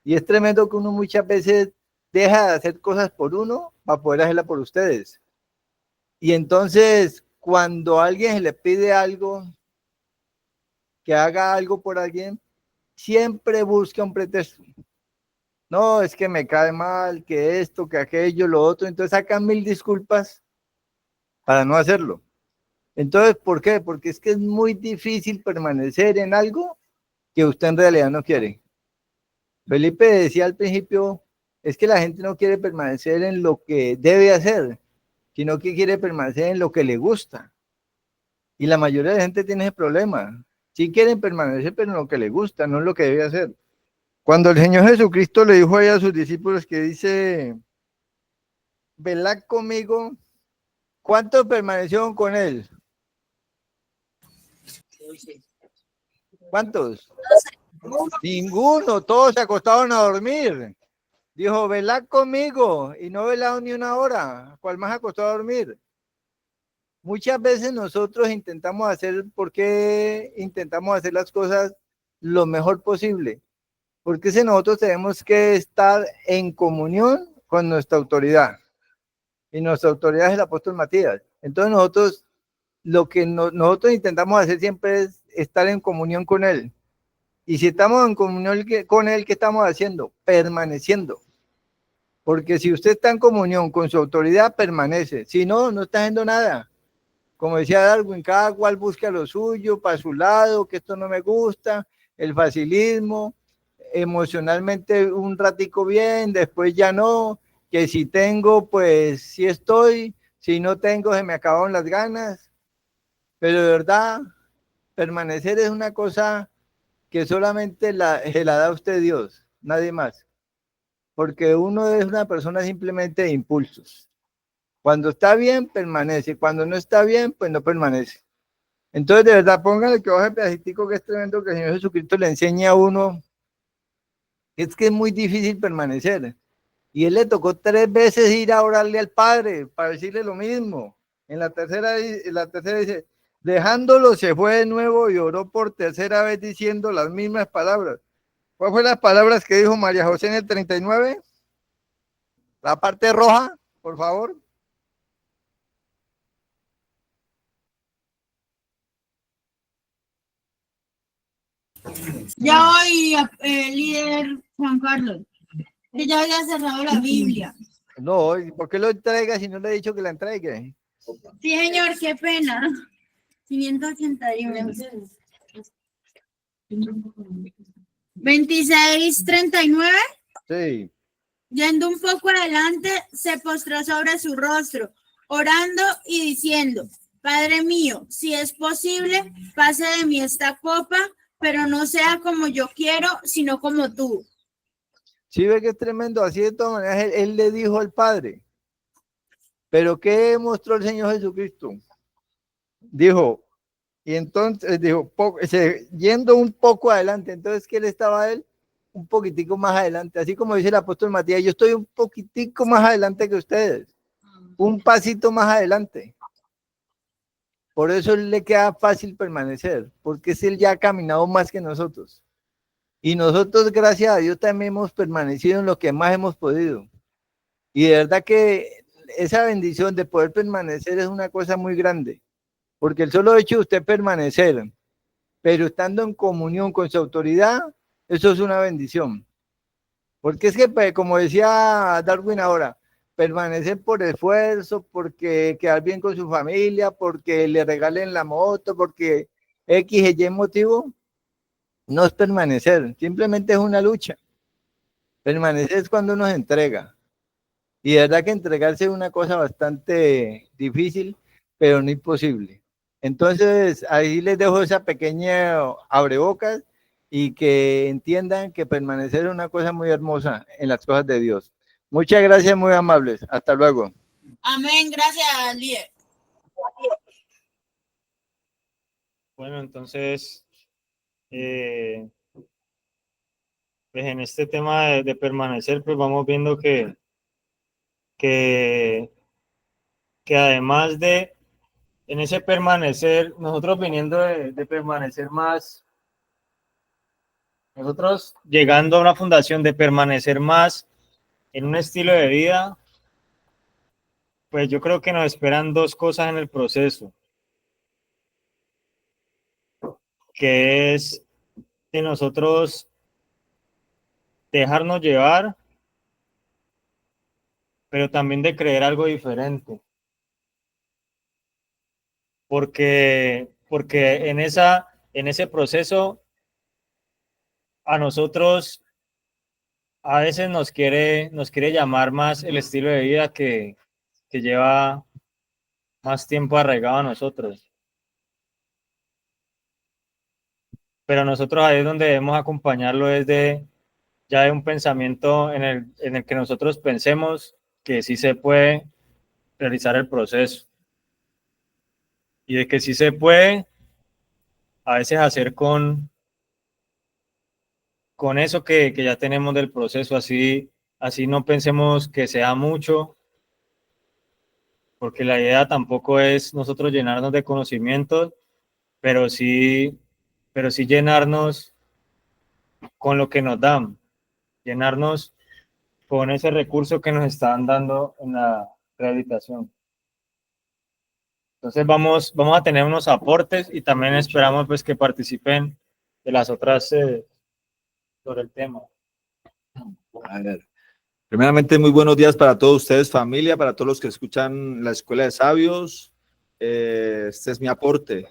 y es tremendo que uno muchas veces deja de hacer cosas por uno para poder hacerlas por ustedes. Y entonces, cuando a alguien se le pide algo, que haga algo por alguien, siempre busca un pretexto. No, es que me cae mal, que esto, que aquello, lo otro. Entonces sacan 1000 disculpas para no hacerlo. Entonces, ¿por qué? Porque es que es muy difícil permanecer en algo que usted en realidad no quiere. Felipe decía al principio, es que la gente no quiere permanecer en lo que debe hacer, sino que quiere permanecer en lo que le gusta. Y la mayoría de la gente tiene ese problema. Sí quieren permanecer, pero en lo que le gusta, no en lo que debe hacer. Cuando el Señor Jesucristo le dijo ahí a sus discípulos que dice, velad conmigo, ¿cuántos permanecieron con él? ¿Cuántos? Ninguno, todos se acostaron a dormir. Dijo, velad conmigo y no velaron ni una hora. ¿Cuál más acostó a dormir? Muchas veces nosotros ¿por qué intentamos hacer las cosas lo mejor posible? Porque si nosotros tenemos que estar en comunión con nuestra autoridad. Y nuestra autoridad es el apóstol Matías. Entonces nosotros, lo que nosotros intentamos hacer siempre es estar en comunión con él. Y si estamos en comunión con él, ¿qué estamos haciendo? Permaneciendo. Porque si usted está en comunión con su autoridad, permanece. Si no, no está haciendo nada. Como decía Darwin, cada cual busca lo suyo, para su lado, que esto no me gusta, el facilismo, emocionalmente un ratico bien, después ya no, que si tengo, pues sí estoy, si no tengo, se me acabaron las ganas. Pero de verdad, permanecer es una cosa que solamente se la da a usted Dios, nadie más. Porque uno es una persona simplemente de impulsos. Cuando está bien, permanece. Cuando no está bien, pues no permanece. Entonces, de verdad, póngale que baje el pedacito que es tremendo que el Señor Jesucristo le enseña a uno. Es que es muy difícil permanecer. Y él le tocó 3 veces ir a orarle al Padre para decirle lo mismo. En la tercera dice, dejándolo se fue de nuevo y oró por tercera vez diciendo las mismas palabras. ¿Cuáles fueron las palabras que dijo María José en el 39? La parte roja, por favor. Ya hoy, líder Juan Carlos, que ya había cerrado la Biblia. No, ¿por qué lo entrega si no le he dicho que la entregue? Sí, señor, qué pena. 581. 26:39. Sí. Yendo un poco adelante, se postró sobre su rostro, orando y diciendo: Padre mío, si es posible, pase de mí esta copa, pero no sea como yo quiero, sino como tú. Sí, ve que es tremendo. Así de todas maneras, él le dijo al Padre. Pero ¿qué mostró el Señor Jesucristo? Dijo, y entonces dijo, yendo un poco adelante, entonces ¿qué le estaba a él? Un poquitico más adelante, así como dice el apóstol Matías, yo estoy un poquitico más adelante que ustedes, un pasito más adelante. Por eso le queda fácil permanecer, porque es él ya ha caminado más que nosotros. Y nosotros, gracias a Dios, también hemos permanecido en lo que más hemos podido. Y de verdad que esa bendición de poder permanecer es una cosa muy grande, porque el solo hecho de usted permanecer, pero estando en comunión con su autoridad, eso es una bendición. Porque es que, pues, como decía Darwin ahora, permanecer por esfuerzo, porque quedar bien con su familia, porque le regalen la moto, porque X y Y motivo, no es permanecer, simplemente es una lucha. Permanecer es cuando uno se entrega. Y de verdad que entregarse es una cosa bastante difícil, pero no imposible. Entonces, ahí les dejo esa pequeña abrebocas y que entiendan que permanecer es una cosa muy hermosa en las cosas de Dios. Muchas gracias, muy amables. Hasta luego. Amén, gracias, líder. Bueno, entonces, pues en este tema de permanecer, pues vamos viendo que, que además de, en ese permanecer, nosotros viniendo de permanecer más, nosotros llegando a una fundación de permanecer más en un estilo de vida, pues yo creo que nos esperan 2 cosas en el proceso, que es de nosotros dejarnos llevar, pero también de creer algo diferente. Porque en ese proceso a nosotros a veces nos quiere llamar más el estilo de vida que lleva más tiempo arraigado a nosotros. Pero nosotros ahí es donde debemos acompañarlo desde ya de un pensamiento en el que nosotros pensemos que sí se puede realizar el proceso y de que sí se puede a veces hacer con eso que ya tenemos del proceso, así no pensemos que sea mucho, porque la idea tampoco es nosotros llenarnos de conocimientos, pero sí llenarnos con lo que nos dan, llenarnos con ese recurso que nos están dando en la rehabilitación. Entonces vamos a tener unos aportes y también esperamos pues que participen de las otras sobre el tema. A ver. Primeramente, muy buenos días para todos ustedes, familia, para todos los que escuchan la Escuela de Sabios. Este es mi aporte.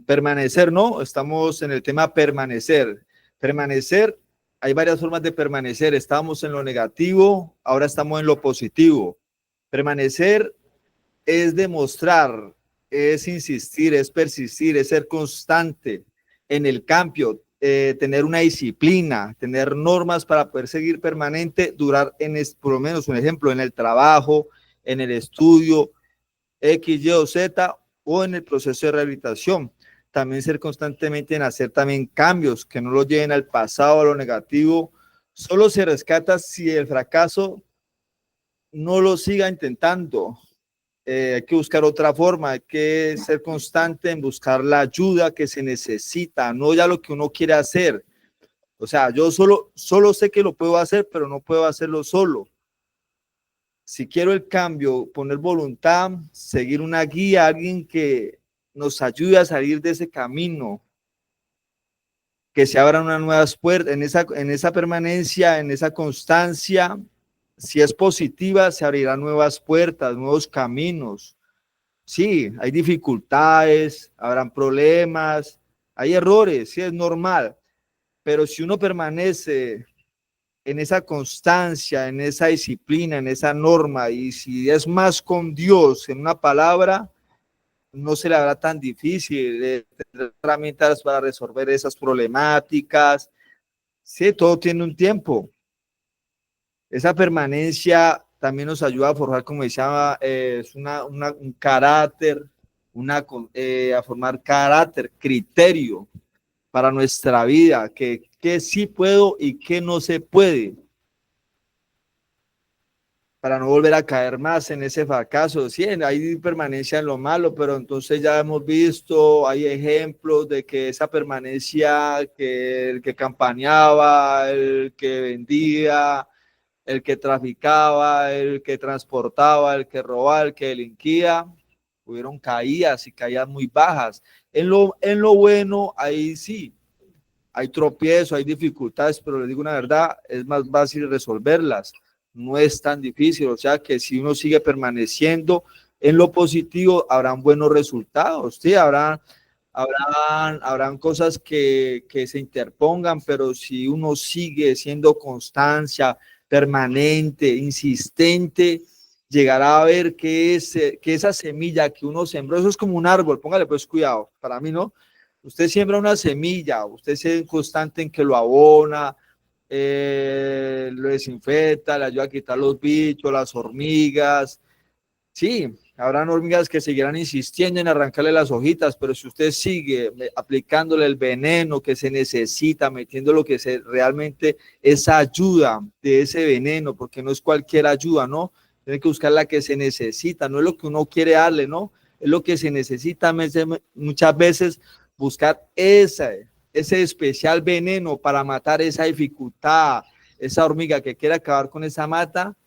Permanecer, ¿no? Estamos en el tema permanecer. Permanecer, hay varias formas de permanecer. Estábamos en lo negativo, ahora estamos en lo positivo. Permanecer es demostrar, es insistir, es persistir, es ser constante en el cambio, tener una disciplina, tener normas para poder seguir permanente, durar por lo menos un ejemplo, en el trabajo, en el estudio, X, Y o Z, o en el proceso de rehabilitación. También ser constantemente en hacer también cambios que no lo lleven al pasado, a lo negativo. Solo se rescata si el fracaso no lo siga intentando. Hay que buscar otra forma, hay que ser constante en buscar la ayuda que se necesita, no ya lo que uno quiere hacer. O sea, yo solo sé que lo puedo hacer, pero no puedo hacerlo solo. Si quiero el cambio, poner voluntad, seguir una guía, alguien que nos ayude a salir de ese camino, que se abran unas nuevas puertas, en esa permanencia, en esa constancia. Si es positiva, se abrirán nuevas puertas, nuevos caminos. Sí, hay dificultades, habrán problemas, hay errores, sí, es normal. Pero si uno permanece en esa constancia, en esa disciplina, en esa norma, y si es más con Dios en una palabra, no se le hará tan difícil tener herramientas para resolver esas problemáticas. Sí, todo tiene un tiempo. Esa permanencia también nos ayuda a forjar, como decía, es un carácter, a formar carácter, criterio para nuestra vida, que sí puedo y que no se puede, para no volver a caer más en ese fracaso. Sí, hay permanencia en lo malo, pero entonces ya hemos visto, hay ejemplos de que esa permanencia, que el que campañaba, el que vendía, el que traficaba, el que transportaba, el que robaba, el que delinquía, hubieron caídas y caídas muy bajas. En lo bueno, ahí sí, hay tropiezos, hay dificultades, pero les digo una verdad, es más fácil resolverlas, no es tan difícil. O sea que si uno sigue permaneciendo en lo positivo, habrán buenos resultados, sí, habrán cosas que se interpongan, pero si uno sigue siendo constancia, permanente, insistente, llegará a ver que esa semilla que uno sembró, eso es como un árbol, póngale pues cuidado, para mí no. Usted siembra una semilla, usted es constante en que lo abona, lo desinfecta, le ayuda a quitar los bichos, las hormigas. Sí, habrán hormigas que seguirán insistiendo en arrancarle las hojitas, pero si usted sigue aplicándole el veneno que se necesita, metiendo lo que realmente esa ayuda de ese veneno, porque no es cualquier ayuda, ¿no? Tiene que buscar la que se necesita, no es lo que uno quiere darle, ¿no? Es lo que se necesita muchas veces, buscar ese especial veneno para matar esa dificultad, esa hormiga que quiere acabar con esa mata.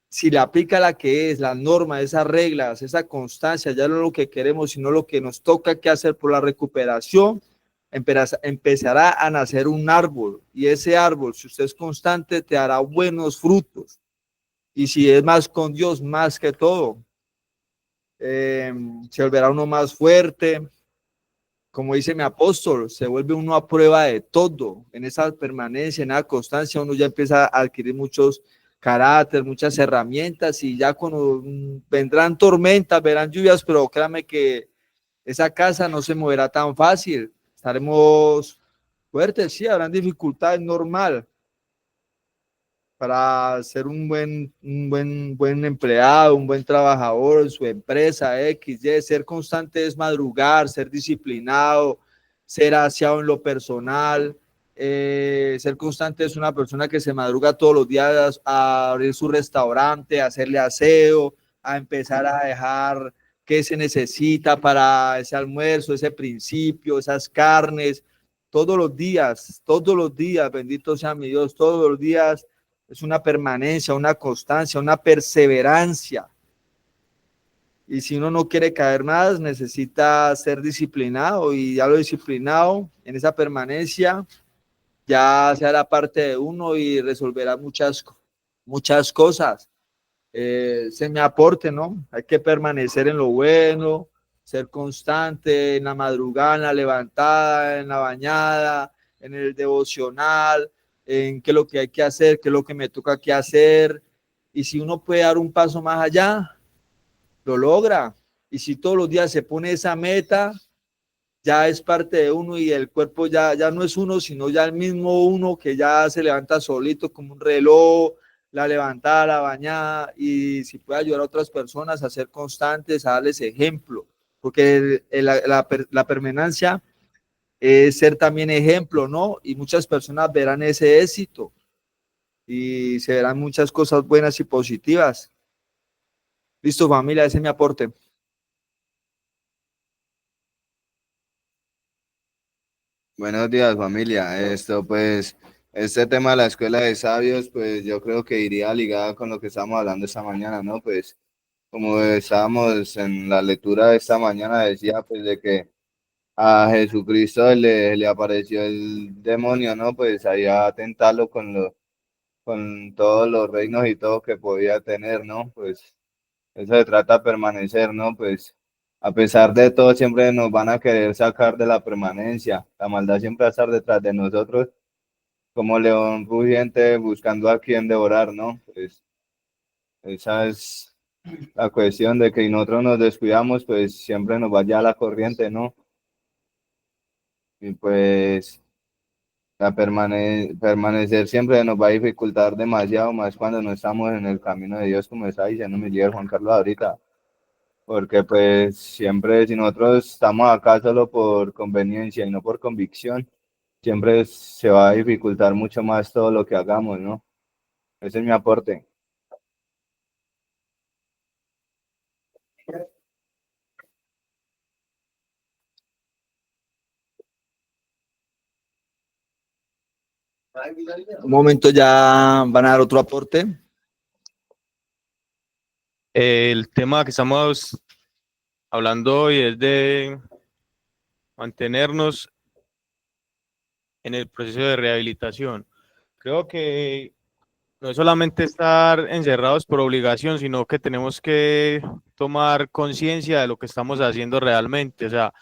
Si le aplica la que es, la norma, esas reglas, esa constancia, ya no es lo que queremos, sino lo que nos toca que hacer por la recuperación, empezará a nacer un árbol, y ese árbol, si usted es constante, te dará buenos frutos. Y si es más con Dios, más que todo, se volverá uno más fuerte. Como dice mi apóstol, se vuelve uno a prueba de todo. En esa permanencia, en esa constancia, uno ya empieza a adquirir muchos carácter, muchas herramientas, y ya cuando vendrán tormentas, verán lluvias, pero créanme que esa casa no se moverá tan fácil. Estaremos fuertes, sí, habrán dificultades, normal, para ser un buen empleado, un buen trabajador en su empresa, XY. Ser constante es madrugar, ser disciplinado, ser aseado en lo personal. Ser constante es una persona que se madruga todos los días a abrir su restaurante, a hacerle aseo, a empezar a dejar qué se necesita para ese almuerzo, ese principio, esas carnes. todos los días, bendito sea mi Dios, todos los días es una permanencia, una constancia, una perseverancia. Y si uno no quiere caer más, necesita ser disciplinado, y ya lo disciplinado en esa permanencia ya se hará parte de uno y resolverá muchas cosas. Se me aporte, ¿no? Hay que permanecer en lo bueno, ser constante en la madrugada, en la levantada, en la bañada, en el devocional, en qué es lo que hay que hacer, qué es lo que me toca que hacer. Y si uno puede dar un paso más allá, lo logra. Y si todos los días se pone esa meta, ya es parte de uno, y el cuerpo ya no es uno, sino ya el mismo uno que ya se levanta solito como un reloj, la levantada, la bañada, y si puede ayudar a otras personas a ser constantes, a darles ejemplo, porque la permanencia es ser también ejemplo, ¿no? Y muchas personas verán ese éxito y se verán muchas cosas buenas y positivas. Listo, familia, ese es mi aporte. Buenos días, familia. Pues, este tema de la escuela de sabios, pues yo creo que iría ligado con lo que estábamos hablando esta mañana, ¿no? Pues, como estábamos en la lectura de esta mañana, decía, pues, de que a Jesucristo le apareció el demonio, ¿no? Pues, ahí a tentarlo con todos los reinos y todo que podía tener, ¿no? Pues, eso se trata de permanecer, ¿no? Pues a pesar de todo, siempre nos van a querer sacar de la permanencia. La maldad siempre va a estar detrás de nosotros, como león rugiente buscando a quien devorar, ¿no? Pues esa es la cuestión de que si nosotros nos descuidamos, pues siempre nos vaya a la corriente, ¿no? Y pues permanecer siempre nos va a dificultar demasiado, más cuando no estamos en el camino de Dios, como está diciendo mi líder Juan Carlos ahorita. Porque pues siempre, si nosotros estamos acá solo por conveniencia y no por convicción, siempre se va a dificultar mucho más todo lo que hagamos, ¿no? Ese es mi aporte. Un momento, ya van a dar otro aporte. El tema que estamos hablando hoy es de mantenernos en el proceso de rehabilitación. Creo que no es solamente estar encerrados por obligación, sino que tenemos que tomar conciencia de lo que estamos haciendo realmente. O sea,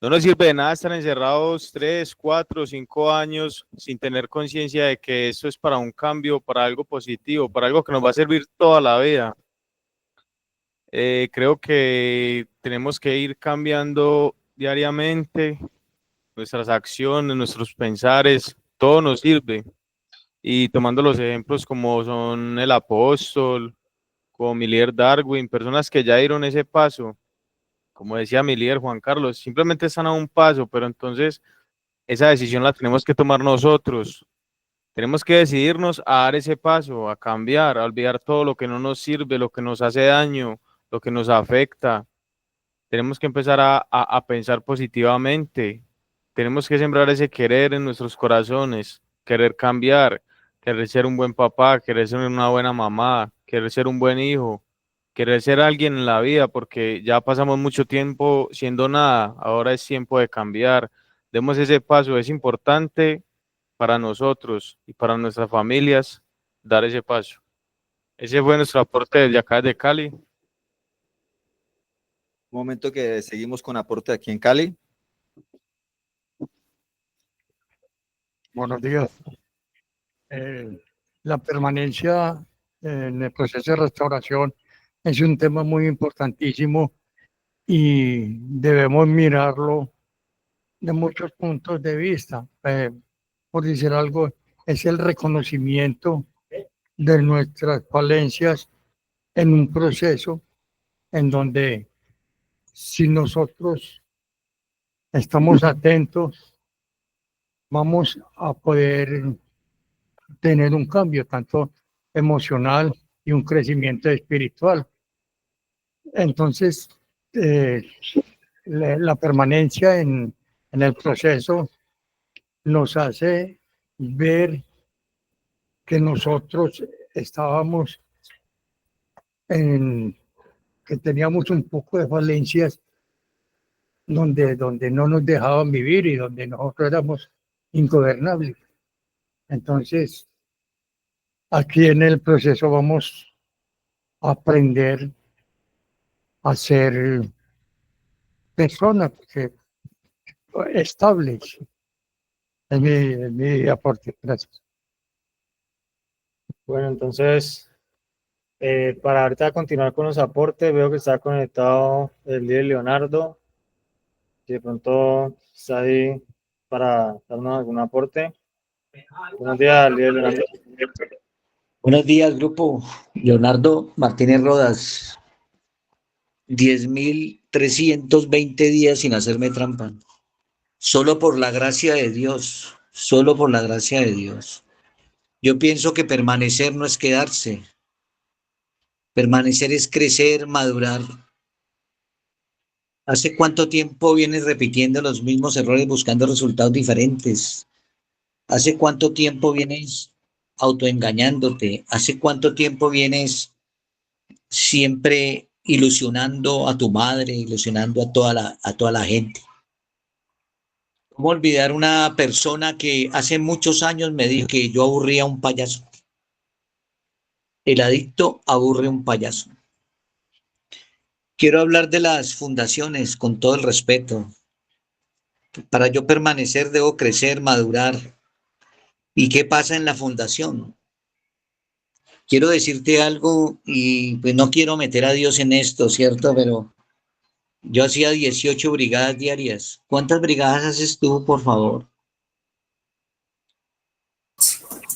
no nos sirve de nada estar encerrados 3, 4, 5 años sin tener conciencia de que esto es para un cambio, para algo positivo, para algo que nos va a servir toda la vida. Creo que tenemos que ir cambiando diariamente nuestras acciones, nuestros pensares, todo nos sirve. Y tomando los ejemplos como son el apóstol, como mi líder Darwin, personas que ya dieron ese paso, como decía mi líder Juan Carlos, simplemente están a un paso, pero entonces esa decisión la tenemos que tomar nosotros. Tenemos que decidirnos a dar ese paso, a cambiar, a olvidar todo lo que no nos sirve, lo que nos hace daño, lo que nos afecta. Tenemos que empezar a pensar positivamente. Tenemos que sembrar ese querer en nuestros corazones, querer cambiar, querer ser un buen papá, querer ser una buena mamá, querer ser un buen hijo, querer ser alguien en la vida, porque ya pasamos mucho tiempo siendo nada, ahora es tiempo de cambiar. Demos ese paso, es importante para nosotros y para nuestras familias dar ese paso. Ese fue nuestro aporte desde acá de Cali. Un momento que seguimos con aporte aquí en Cali. Buenos días. La permanencia en el proceso de restauración es un tema muy importantísimo y debemos mirarlo de muchos puntos de vista. Por decir algo, es el reconocimiento de nuestras falencias en un proceso en donde si nosotros estamos atentos, vamos a poder tener un cambio tanto emocional y un crecimiento espiritual. Entonces, la permanencia en el proceso nos hace ver que nosotros estábamos que teníamos un poco de falencias donde no nos dejaban vivir y donde nosotros éramos ingobernables. Entonces, aquí en el proceso vamos a aprender a ser personas estables. Es mi aporte. Gracias. Bueno, entonces, para ahorita continuar con los aportes, veo que está conectado el líder Leonardo. Si de pronto está ahí para darnos algún aporte. Buenos días, líder Leonardo. Buenos días, grupo. Leonardo Martínez Rodas. 10.320 días sin hacerme trampa. Solo por la gracia de Dios. Solo por la gracia de Dios. Yo pienso que permanecer no es quedarse. Permanecer es crecer, madurar. ¿Hace cuánto tiempo vienes repitiendo los mismos errores buscando resultados diferentes? ¿Hace cuánto tiempo vienes autoengañándote? ¿Hace cuánto tiempo vienes siempre ilusionando a tu madre, ilusionando a toda la gente? ¿Cómo olvidar una persona que hace muchos años me dijo que yo aburría a un payaso? El adicto aburre a un payaso. Quiero hablar de las fundaciones con todo el respeto. Para yo permanecer debo crecer, madurar. ¿Y qué pasa en la fundación? Quiero decirte algo y pues no quiero meter a Dios en esto, ¿cierto? Pero yo hacía 18 brigadas diarias. ¿Cuántas brigadas haces tú, por favor?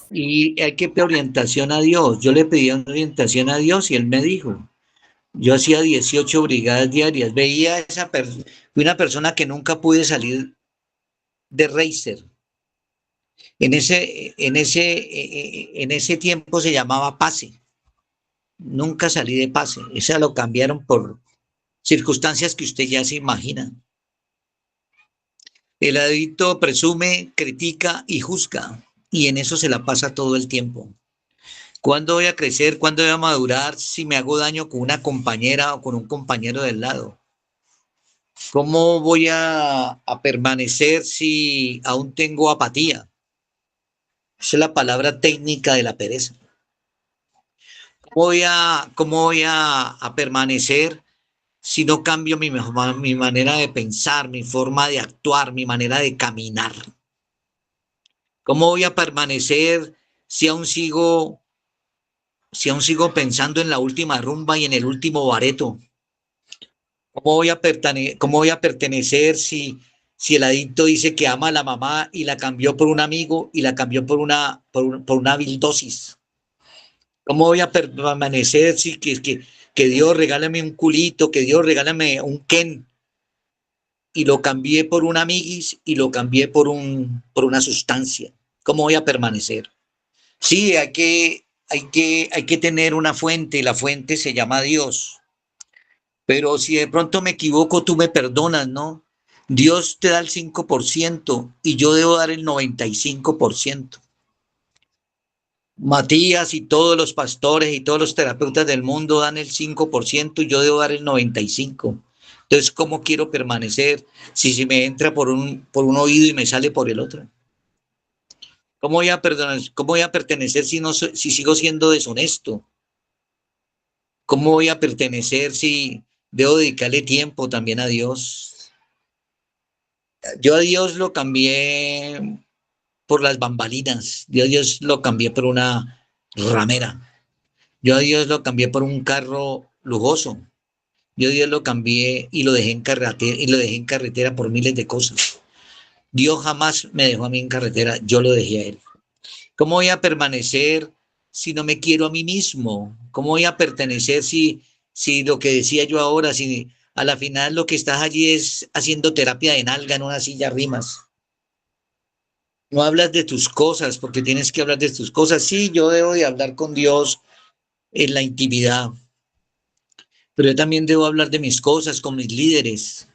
Y hay que pedir orientación a Dios. Yo le pedí orientación a Dios y Él me dijo. Yo hacía 18 brigadas diarias. Veía a esa persona. Fui una persona que nunca pude salir de Racer. En ese tiempo se llamaba pase. Nunca salí de pase. Esa lo cambiaron por circunstancias que usted ya se imagina. El adicto presume, critica y juzga, y en eso se la pasa todo el tiempo. ¿Cuándo voy a crecer? ¿Cuándo voy a madurar si me hago daño con una compañera o con un compañero del lado? ¿Cómo voy a permanecer si aún tengo apatía? Esa es la palabra técnica de la pereza. ¿Cómo voy a permanecer si no cambio mi manera de pensar, mi forma de actuar, mi manera de caminar? ¿Cómo voy a permanecer si aún sigo pensando en la última rumba y en el último bareto? ¿Cómo voy a pertenecer si el adicto dice que ama a la mamá y la cambió por un amigo y la cambió por una vil dosis? ¿Cómo voy a permanecer si que Dios regálame un culito, que Dios regálame un Ken y lo cambié por un amiguis y lo cambié por una sustancia? ¿Cómo voy a permanecer? Sí, hay que tener una fuente y la fuente se llama Dios. Pero si de pronto me equivoco, tú me perdonas, ¿no? Dios te da el 5% y yo debo dar el 95%. Matías y todos los pastores y todos los terapeutas del mundo dan el 5% y yo debo dar el 95%. Entonces, ¿cómo quiero permanecer si me entra por un oído y me sale por el otro? ¿Cómo voy a pertenecer si sigo siendo deshonesto? ¿Cómo voy a pertenecer si debo dedicarle tiempo también a Dios? Yo a Dios lo cambié por las bambalinas. Yo a Dios lo cambié por una ramera. Yo a Dios lo cambié por un carro lujoso. Yo a Dios lo cambié y lo dejé en carretera por miles de cosas. Dios jamás me dejó a mí en carretera, yo lo dejé a Él. ¿Cómo voy a permanecer si no me quiero a mí mismo? ¿Cómo voy a pertenecer si lo que decía yo ahora, si a la final lo que estás allí es haciendo terapia de nalga en una silla rimas? No hablas de tus cosas porque tienes que hablar de tus cosas. Sí, yo debo de hablar con Dios en la intimidad, pero yo también debo hablar de mis cosas con mis líderes,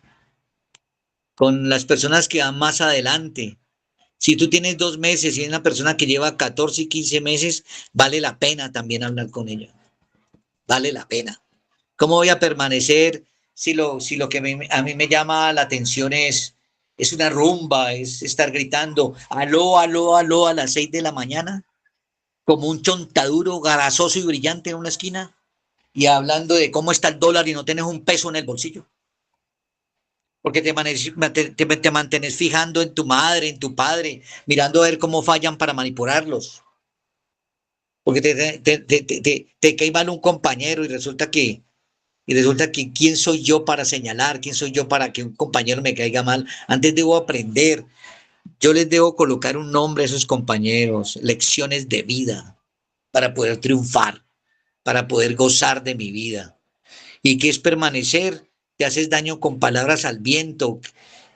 con las personas que van más adelante. Si tú tienes 2 meses y es una persona que lleva 14 y 15 meses, vale la pena también hablar con ella. Vale la pena. ¿Cómo voy a permanecer si lo que a mí me llama la atención es una rumba, es estar gritando aló, aló, aló a las 6 de la mañana, como un chontaduro grasoso y brillante en una esquina, y hablando de cómo está el dólar y no tienes un peso en el bolsillo? Porque te mantienes fijando en tu madre, en tu padre, mirando a ver cómo fallan para manipularlos. Porque te cae mal un compañero y resulta que quién soy yo para señalar, quién soy yo para que un compañero me caiga mal. Antes debo aprender. Yo les debo colocar un nombre a esos compañeros, lecciones de vida para poder triunfar, para poder gozar de mi vida. ¿Y qué es permanecer? Te haces daño con palabras al viento,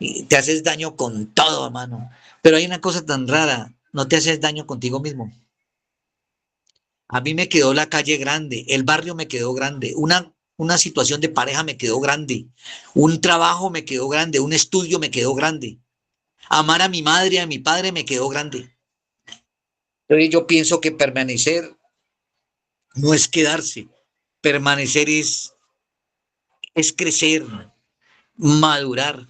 te haces daño con todo, hermano. Pero hay una cosa tan rara, no te haces daño contigo mismo. A mí me quedó la calle grande, el barrio me quedó grande, una situación de pareja me quedó grande, un trabajo me quedó grande, un estudio me quedó grande. Amar a mi madre, a mi padre me quedó grande. Entonces yo pienso que permanecer no es quedarse, permanecer es crecer, madurar.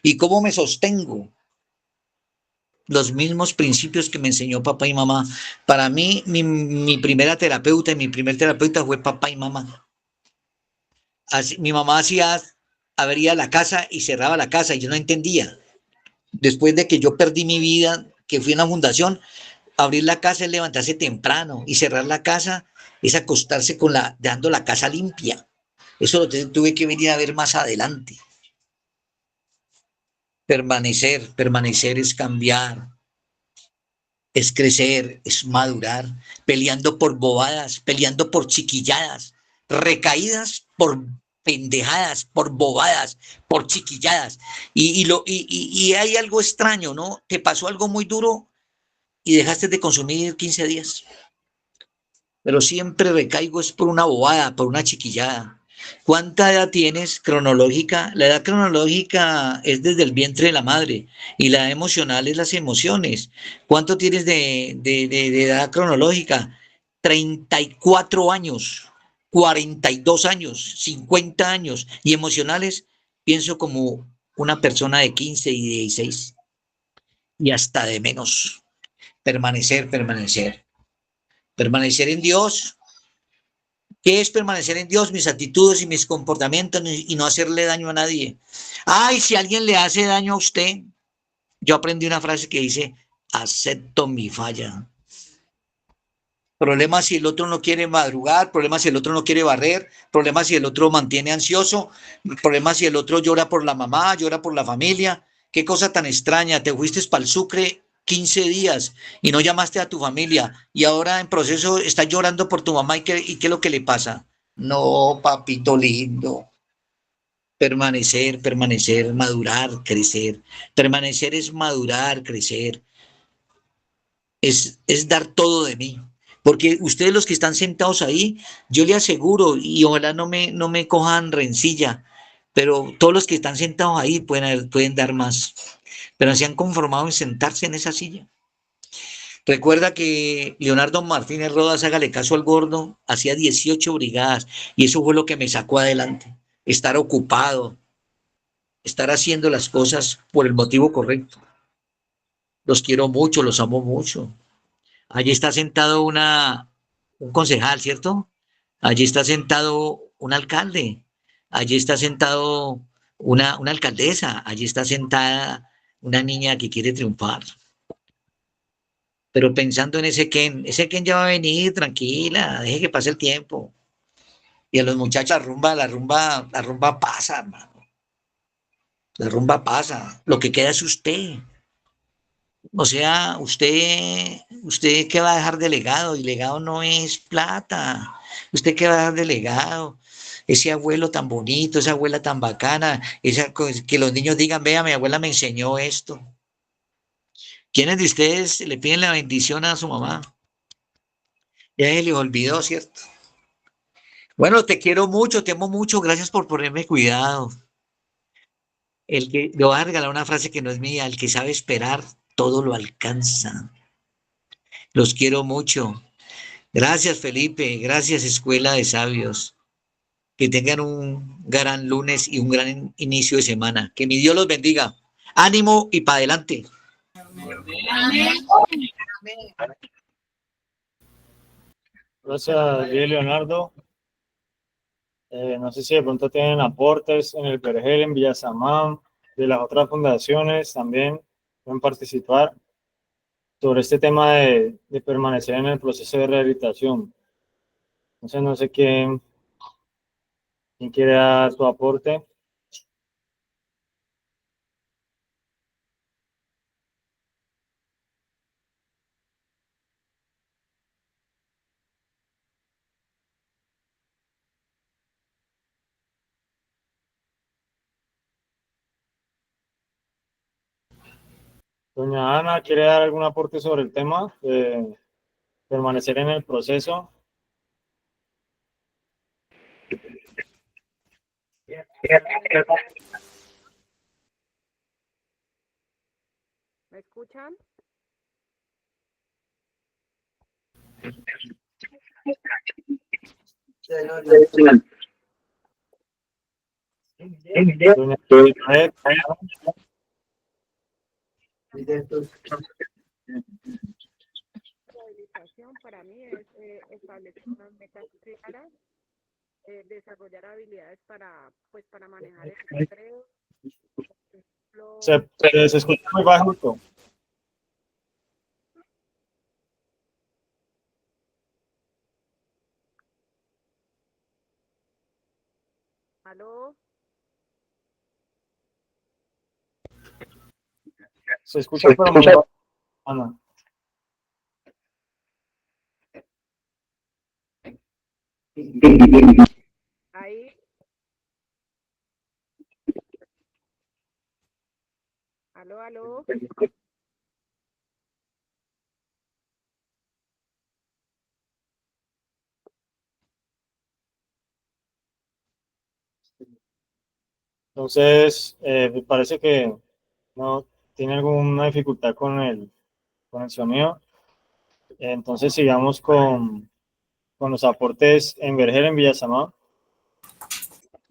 ¿Y cómo me sostengo? Los mismos principios que me enseñó papá y mamá. Para mí, mi primera terapeuta y mi primer terapeuta fue papá y mamá. Así, mi mamá abría la casa y cerraba la casa y yo no entendía. Después de que yo perdí mi vida, que fui a una fundación, abrir la casa es levantarse temprano y cerrar la casa es acostarse dejando la casa limpia. Eso lo tuve que venir a ver más adelante. Permanecer es cambiar, es crecer, es madurar, peleando por bobadas, peleando por chiquilladas, recaídas por pendejadas, por bobadas, por chiquilladas. Y hay algo extraño, ¿no? Te pasó algo muy duro y dejaste de consumir 15 días. Pero siempre recaigo es por una bobada, por una chiquillada. ¿Cuánta edad tienes cronológica? La edad cronológica es desde el vientre de la madre y la edad emocional es las emociones. ¿Cuánto tienes de edad cronológica? 34 años, 42 años, 50 años. Y emocionales, pienso como una persona de 15 y 16 y hasta de menos. Permanecer en Dios. ¿Qué es permanecer en Dios? Mis actitudes y mis comportamientos y no hacerle daño a nadie. Ay, si alguien le hace daño a usted, yo aprendí una frase que dice, acepto mi falla. Problema si el otro no quiere madrugar, problema si el otro no quiere barrer, problema si el otro mantiene ansioso, problema si el otro llora por la mamá, llora por la familia. Qué cosa tan extraña, te fuiste para el Sucre 15 días y no llamaste a tu familia y ahora en proceso estás llorando por tu mamá y qué es lo que le pasa. No, papito lindo. Permanecer, madurar, crecer. Permanecer es madurar, crecer. Es dar todo de mí. Porque ustedes los que están sentados ahí, yo le aseguro, y ojalá no me cojan rencilla, pero todos los que están sentados ahí pueden dar más. Pero se han conformado en sentarse en esa silla. Recuerda que Leonardo Martínez Rodas, hágale caso al gordo, hacía 18 brigadas y eso fue lo que me sacó adelante. Estar ocupado, estar haciendo las cosas por el motivo correcto. Los quiero mucho, los amo mucho. Allí está sentado un concejal, ¿cierto? Allí está sentado un alcalde. Allí está sentado una alcaldesa. Allí está sentada una niña que quiere triunfar. Pero pensando en ese Ken ya va a venir, tranquila, deje que pase el tiempo. Y a los muchachos la rumba pasa, hermano. La rumba pasa. Lo que queda es usted. O sea, usted qué va a dejar de legado, y legado no es plata. Usted qué va a dejar de legado. Ese abuelo tan bonito, esa abuela tan bacana, que los niños digan, vea, mi abuela me enseñó esto. ¿Quiénes de ustedes le piden la bendición a su mamá? Ya se les olvidó, ¿cierto? Bueno, te quiero mucho, te amo mucho, gracias por ponerme cuidado. Le voy a regalar una frase que no es mía, el que sabe esperar todo lo alcanza. Los quiero mucho. Gracias, Felipe. Gracias, Escuela de Sabios. Que tengan un gran lunes y un gran inicio de semana. Que mi Dios los bendiga. Ánimo y para adelante. Gracias, Leonardo. No sé si de pronto tienen aportes en el Vergel, en Villasamán, de las otras fundaciones también pueden participar sobre este tema de permanecer en el proceso de rehabilitación. Entonces, no sé quién quiere dar su aporte. Doña Ana, ¿quiere dar algún aporte sobre el tema de permanecer en el proceso? ¿Me escuchan? Doña Rehabilitación para mí es establecer unas metas claras, desarrollar habilidades para manejar el estrés. se escucha muy bajito. ¿Aló? Se escucha pero muy bajo, Ana. Ahí. ¿Aló? Entonces, me parece que no tiene alguna dificultad con el sonido. Entonces, sigamos con los aportes en Vergel, en Villasamán.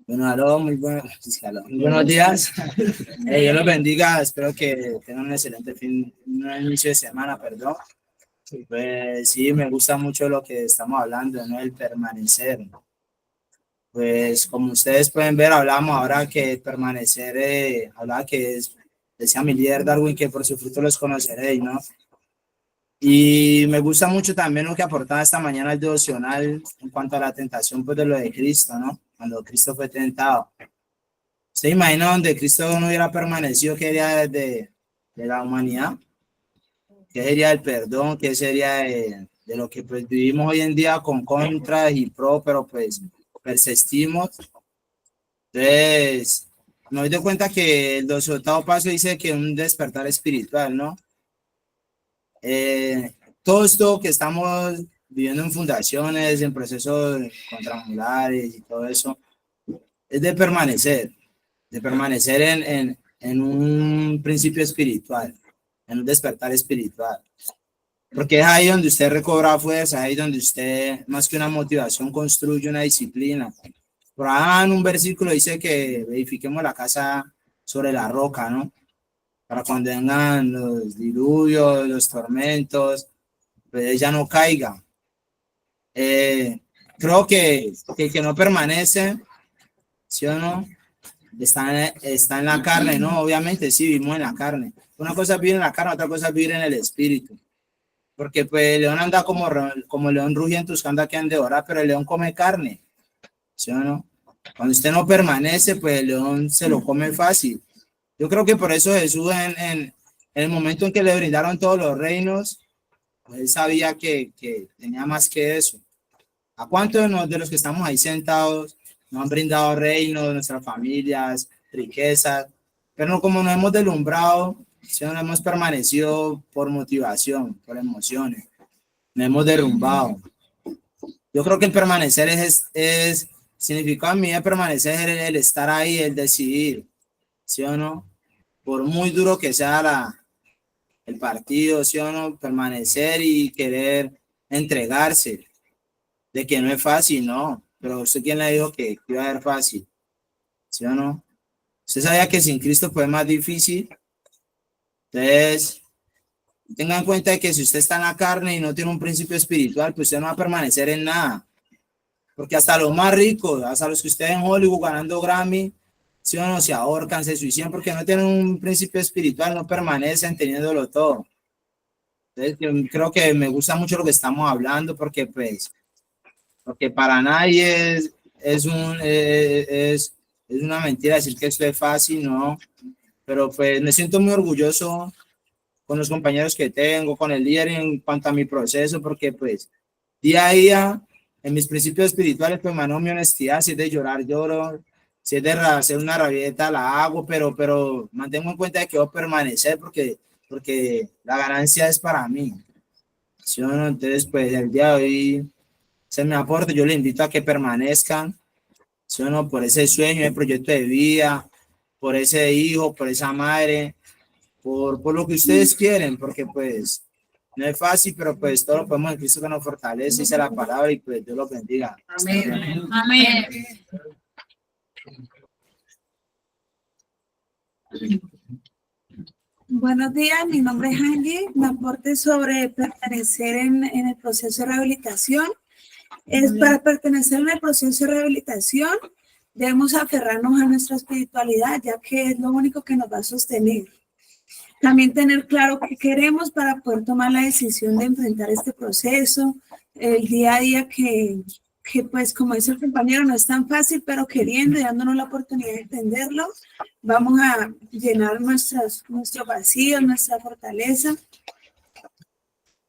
Bueno, aló, muy buenos días. Dios los bendiga. Espero que tengan un excelente un inicio de semana, perdón. Pues sí, me gusta mucho lo que estamos hablando, ¿no? El permanecer. Pues como ustedes pueden ver, hablamos ahora que permanecer, hablaba que decía mi líder Darwin que por su fruto los conoceréis, ¿no? Y me gusta mucho también lo que aportaba esta mañana el devocional en cuanto a la tentación, pues de lo de Cristo, ¿no? Cuando Cristo fue tentado. ¿Se imagina donde Cristo no hubiera permanecido? ¿Qué sería de la humanidad? ¿Qué sería el perdón? ¿Qué sería de lo que pues vivimos hoy en día con contras y pro, pero pues persistimos? Entonces, me doy de cuenta que el 18º paso dice que un despertar espiritual, ¿no? Todo esto que estamos viviendo en fundaciones, en procesos contramulares y todo eso, es de permanecer en un principio espiritual, en un despertar espiritual. Porque es ahí donde usted recobra fuerza, es ahí donde usted, más que una motivación, construye una disciplina. Por ahí en un versículo dice que edifiquemos la casa sobre la roca, ¿no? Para cuando vengan los diluvios, los tormentos, pues ella no caiga. Creo que el que no permanece, ¿sí o no? Está en la carne, ¿no? Obviamente sí, vivimos en la carne. Una cosa es vivir en la carne, otra cosa es vivir en el espíritu. Porque pues el león anda como león rugiente buscando a quien devorar, pero el león come carne, ¿sí o no? Cuando usted no permanece, pues el león se lo come fácil. Yo creo que por eso Jesús en el momento en que le brindaron todos los reinos, pues él sabía que tenía más que eso. ¿A cuántos de los que estamos ahí sentados nos han brindado reinos, nuestras familias, riquezas? Pero como nos hemos deslumbrado, si no hemos permanecido por motivación, por emociones, nos hemos derrumbado. Yo creo que el permanecer significado a mí de permanecer el estar ahí, el decidir, ¿sí o no? Por muy duro que sea el partido, ¿sí o no? Permanecer y querer entregarse, de que no es fácil, ¿no? Pero usted, ¿quién le dijo que iba a ser fácil? ¿Sí o no? Usted sabía que sin Cristo fue más difícil. Entonces, tenga en cuenta que si usted está en la carne y no tiene un principio espiritual, pues usted no va a permanecer en nada. Porque hasta los más ricos, hasta los que usted en Hollywood ganando Grammy, ¿sí o no? Se ahorcan, se suicidan porque no tienen un principio espiritual, no permanecen teniéndolo todo. Entonces, yo creo que me gusta mucho lo que estamos hablando porque para nadie es una mentira decir que esto es fácil, ¿no? Pero pues me siento muy orgulloso con los compañeros que tengo, con el líder en cuanto a mi proceso, porque pues día a día en mis principios espirituales pues mano mi honestidad, si es de llorar lloro, si es de hacer una rabieta la hago, pero mantengo en cuenta de que voy a permanecer porque la ganancia es para mí, ¿sí o no? Entonces pues el día de hoy se me aporte, yo le invito a que permanezcan, ¿sí o no? Por ese sueño, el proyecto de vida, por ese hijo, por esa madre, por lo que ustedes quieren, porque pues no es fácil, pero pues todo lo podemos en Cristo que nos fortalece, dice la palabra, y pues Dios los bendiga. Amén. Amén. Buenos días, mi nombre es Angie. Mi aporte sobre pertenecer en el proceso de rehabilitación. Para pertenecer en el proceso de rehabilitación, debemos aferrarnos a nuestra espiritualidad, ya que es lo único que nos va a sostener. También tener claro qué queremos para poder tomar la decisión de enfrentar este proceso, el día a día que pues como dice el compañero, no es tan fácil, pero queriendo y dándonos la oportunidad de entenderlo, vamos a llenar nuestros vacíos, nuestra fortaleza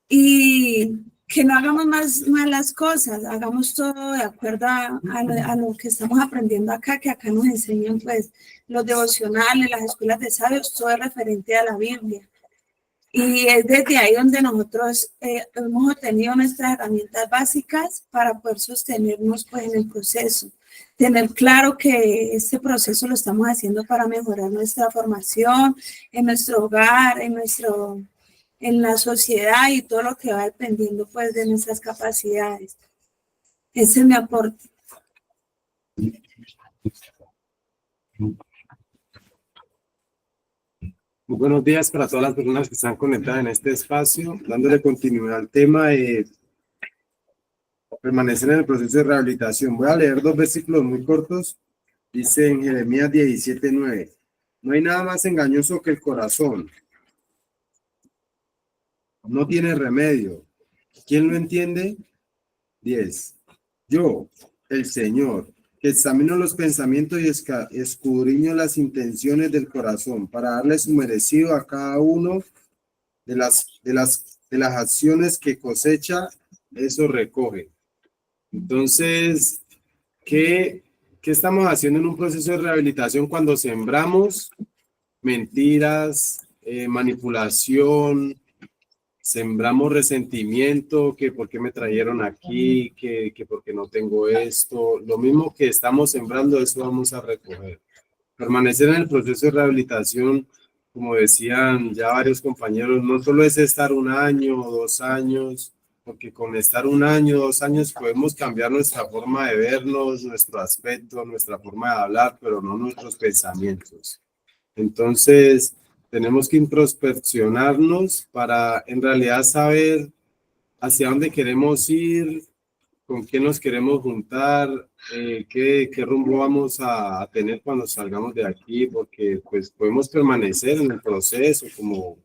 y que no hagamos más malas cosas, hagamos todo de acuerdo a lo que estamos aprendiendo acá, que acá nos enseñan pues los devocionales, las escuelas de sabios, todo es referente a la Biblia. Y es desde ahí donde nosotros hemos obtenido nuestras herramientas básicas para poder sostenernos pues en el proceso. Tener claro que este proceso lo estamos haciendo para mejorar nuestra formación en nuestro hogar, en la sociedad y todo lo que va dependiendo pues de nuestras capacidades. Ese es mi aporte. Muy buenos días para todas las personas que están conectadas en este espacio, dándole continuidad al tema de permanecer en el proceso de rehabilitación. Voy a leer 2 versículos muy cortos. Dice en Jeremías 17:9, no hay nada más engañoso que el corazón. No tiene remedio. ¿Quién lo entiende? 10. Yo, el Señor, que examino los pensamientos y escudriño las intenciones del corazón para darle su merecido a cada uno de las acciones que cosecha, eso recoge. Entonces, ¿qué estamos haciendo en un proceso de rehabilitación cuando sembramos mentiras, manipulación, sembramos resentimiento, que por qué me trajeron aquí, que por qué no tengo esto? Lo mismo que estamos sembrando, eso vamos a recoger. Permanecer en el proceso de rehabilitación, como decían ya varios compañeros, no solo es estar 1 año o 2 años, porque con estar 1 año, 2 años podemos cambiar nuestra forma de vernos, nuestro aspecto, nuestra forma de hablar, pero no nuestros pensamientos. Entonces, tenemos que introspeccionarnos para en realidad saber hacia dónde queremos ir, con quién nos queremos juntar, qué rumbo vamos a tener cuando salgamos de aquí, porque pues podemos permanecer en el proceso como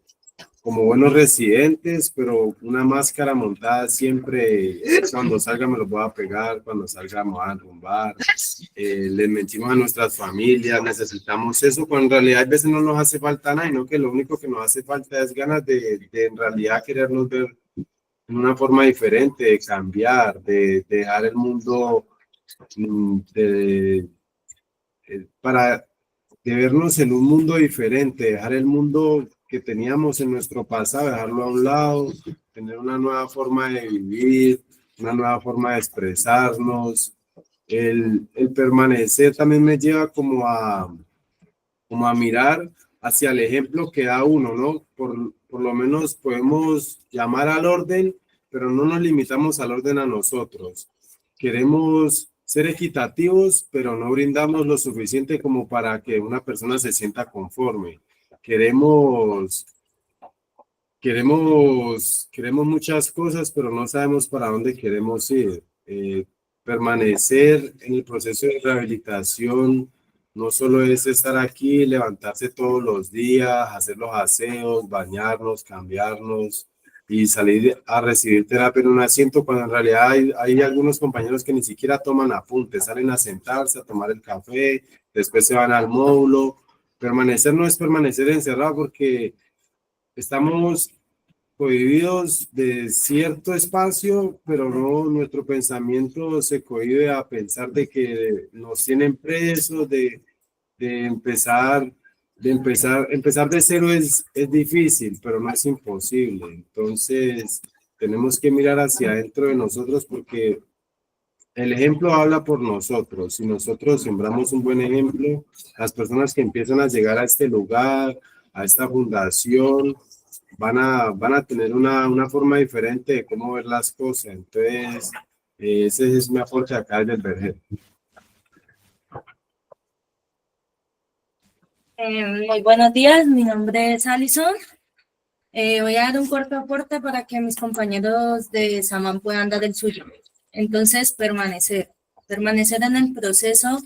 buenos residentes, pero una máscara montada siempre, cuando salga me lo voy a pegar, cuando salga me voy a arrumbar, les mentimos a nuestras familias, necesitamos eso, cuando en realidad a veces no nos hace falta nada, sino que lo único que nos hace falta es ganas de en realidad querernos ver en una forma diferente, de cambiar, de dejar el mundo, para de vernos en un mundo diferente, dejar el mundo que teníamos en nuestro pasado, dejarlo a un lado, tener una nueva forma de vivir, una nueva forma de expresarnos. El permanecer también me lleva como a mirar hacia el ejemplo que da uno, ¿no? Por por lo menos podemos llamar al orden, pero no nos limitamos al orden a nosotros. Queremos ser equitativos, pero no brindamos lo suficiente como para que una persona se sienta conforme. Queremos muchas cosas, pero no sabemos para dónde queremos ir. Permanecer en el proceso de rehabilitación no solo es estar aquí, levantarse todos los días, hacer los aseos, bañarnos, cambiarnos y salir a recibir terapia en un asiento, cuando en realidad hay algunos compañeros que ni siquiera toman apuntes, salen a sentarse, a tomar el café, después se van al módulo. Permanecer no es permanecer encerrado, porque estamos cohibidos de cierto espacio, pero no, nuestro pensamiento se cohíbe a pensar de que nos tienen presos, de empezar de cero es difícil, pero no es imposible. Entonces, tenemos que mirar hacia adentro de nosotros, porque el ejemplo habla por nosotros. Si nosotros sembramos un buen ejemplo, las personas que empiezan a llegar a este lugar, a esta fundación, van a tener una forma diferente de cómo ver las cosas. Entonces, ese es mi aporte acá desde el Vergel. Muy buenos días, mi nombre es Alison. Voy a dar un corto aporte para que mis compañeros de Samán puedan dar el suyo. Entonces, permanecer en el proceso.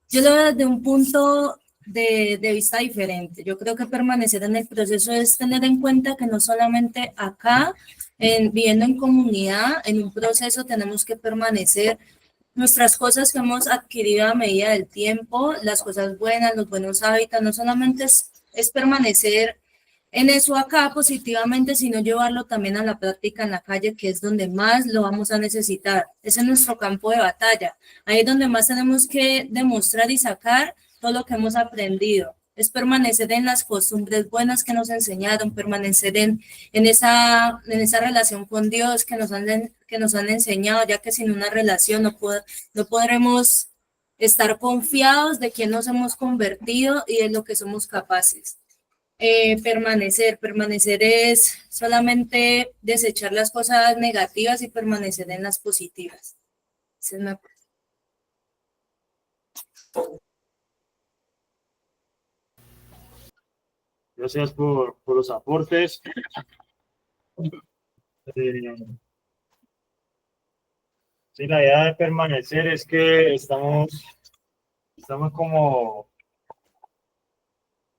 Yo lo veo desde un punto de vista diferente. Yo creo que permanecer en el proceso es tener en cuenta que no solamente acá, viviendo en comunidad, en un proceso tenemos que permanecer. Nuestras cosas que hemos adquirido a medida del tiempo, las cosas buenas, los buenos hábitos, no solamente es permanecer en eso acá positivamente, sino llevarlo también a la práctica en la calle, que es donde más lo vamos a necesitar. Ese es nuestro campo de batalla. Ahí es donde más tenemos que demostrar y sacar todo lo que hemos aprendido. Es permanecer en las costumbres buenas que nos enseñaron, permanecer en esa relación con Dios que nos han enseñado, ya que sin una relación no podremos estar confiados de quién nos hemos convertido y de lo que somos capaces. Permanecer es solamente desechar las cosas negativas y permanecer en las positivas. Esa es mi aporte. Gracias por los aportes. Sí, la idea de permanecer es que estamos como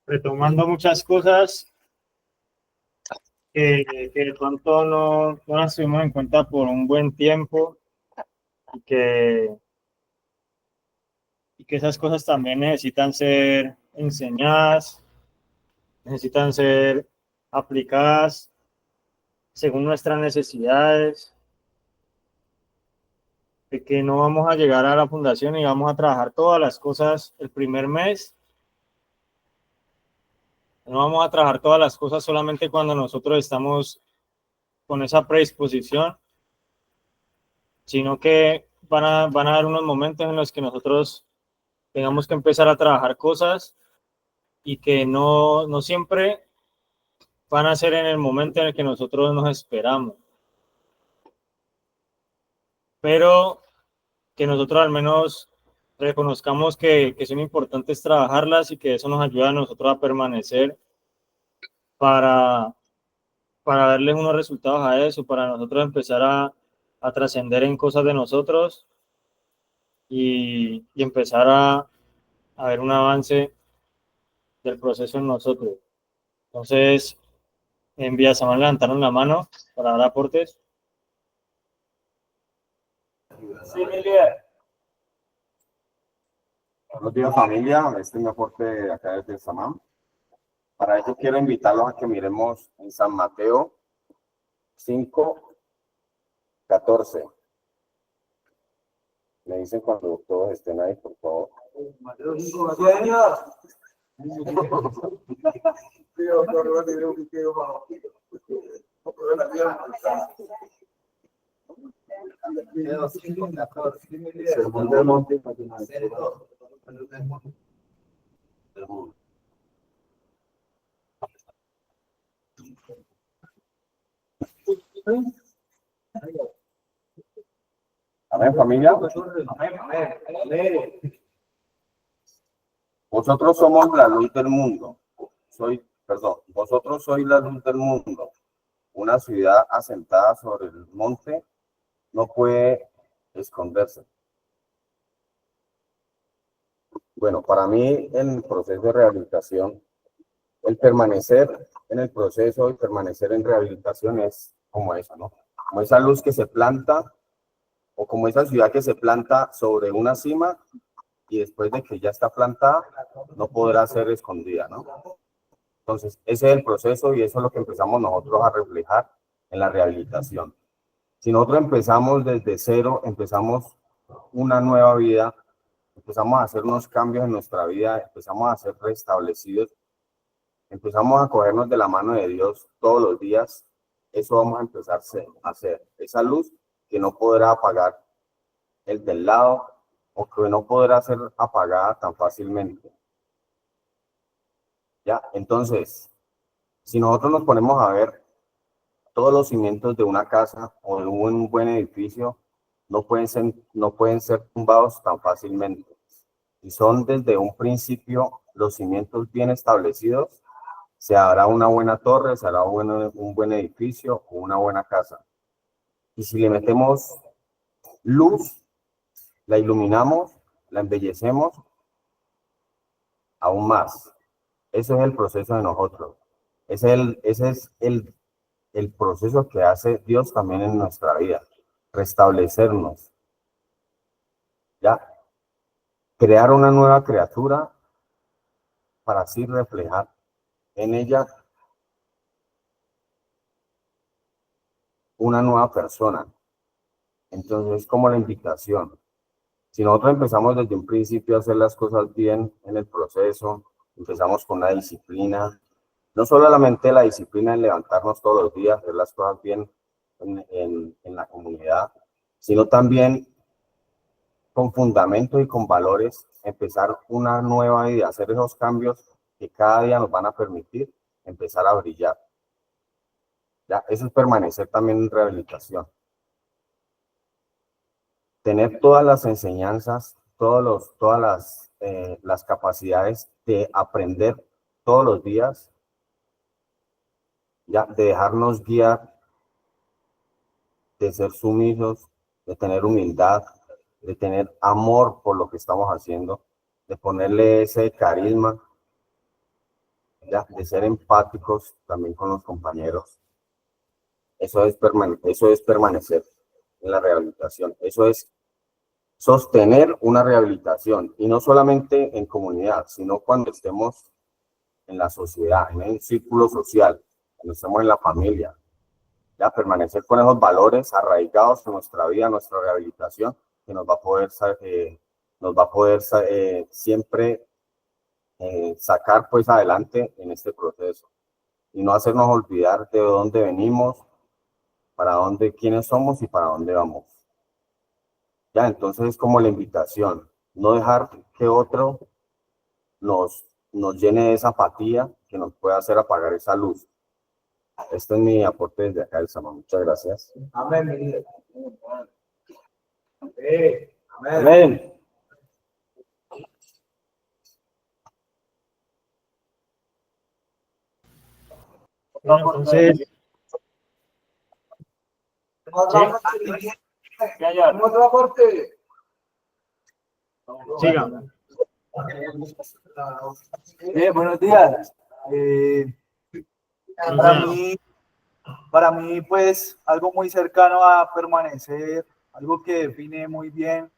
retomando muchas cosas que de pronto no las tuvimos en cuenta por un buen tiempo, y que esas cosas también necesitan ser enseñadas, necesitan ser aplicadas según nuestras necesidades, de que no vamos a llegar a la fundación y vamos a trabajar todas las cosas el primer mes. No vamos a trabajar todas las cosas solamente cuando nosotros estamos con esa predisposición, sino que van a haber unos momentos en los que nosotros tengamos que empezar a trabajar cosas, y que no siempre van a ser en el momento en el que nosotros nos esperamos, pero que nosotros al menos reconozcamos que son importantes trabajarlas, y que eso nos ayuda a nosotros a permanecer para darles unos resultados a eso, para nosotros empezar a trascender en cosas de nosotros, y empezar a ver un avance del proceso en nosotros. Entonces, en Villa Samán levantaron la mano para dar aportes. Sí, Buenos días, familia. Este es mi aporte de acá desde Samán. Para ello quiero invitarlos a que miremos en San Mateo 5:14. Me dicen cuando todos estén ahí, por favor. Mateo 5:14. Sermón del Monte. Amén, familia. Vosotros somos la luz del mundo. Vosotros sois la luz del mundo. Una ciudad asentada sobre el monte no puede esconderse. Bueno, para mí el proceso de rehabilitación, el permanecer en el proceso y permanecer en rehabilitación es como eso, ¿no? Como esa luz que se planta o como esa ciudad que se planta sobre una cima y después de que ya está plantada no podrá ser escondida, ¿no? Entonces, ese es el proceso y eso es lo que empezamos nosotros a reflejar en la rehabilitación. Si nosotros empezamos desde cero, empezamos una nueva vida, empezamos a hacer unos cambios en nuestra vida, empezamos a ser restablecidos, empezamos a cogernos de la mano de Dios todos los días, eso vamos a empezar a hacer. Esa luz que no podrá apagar el del lado o que no podrá ser apagada tan fácilmente. ¿Ya? Entonces, si nosotros nos ponemos a ver todos los cimientos de una casa o de un buen edificio, no pueden ser tumbados tan fácilmente. Si son desde un principio los cimientos bien establecidos, se hará una buena torre, se hará un buen edificio o una buena casa. Y si le metemos luz, la iluminamos, la embellecemos aún más. Ese es el proceso de nosotros. Ese es el proceso que hace Dios también en nuestra vida. Restablecernos. ¿Ya? Crear una nueva criatura para así reflejar en ella una nueva persona. Entonces, es como la invitación. Si nosotros empezamos desde un principio a hacer las cosas bien en el proceso, empezamos con la disciplina, no solamente la disciplina en levantarnos todos los días, hacer las cosas bien en la comunidad, sino también con fundamentos y con valores, empezar una nueva vida, hacer esos cambios que cada día nos van a permitir empezar a brillar. ¿Ya? Eso es permanecer también en rehabilitación. Tener todas las enseñanzas, todas las capacidades de aprender todos los días, ya, de dejarnos guiar, de ser sumisos, de tener humildad, de tener amor por lo que estamos haciendo, de ponerle ese carisma, ya, de ser empáticos también con los compañeros. Eso es permanecer en la rehabilitación. Eso es sostener una rehabilitación, y no solamente en comunidad, sino cuando estemos en la sociedad, en el círculo social, cuando estemos en la familia. Ya, permanecer con esos valores arraigados en nuestra vida, nuestra rehabilitación, que nos va a poder siempre sacar pues adelante en este proceso y no hacernos olvidar de dónde venimos, quiénes somos y para dónde vamos. Ya, entonces es como la invitación, no dejar que otro nos llene de esa apatía que nos pueda hacer apagar esa luz. Este es mi aporte desde acá del Samán. Muchas gracias. Amén. Amén. Entonces, Otro aporte. siga. Buenos días. Para mí, pues, algo muy cercano a permanecer, algo que define muy bien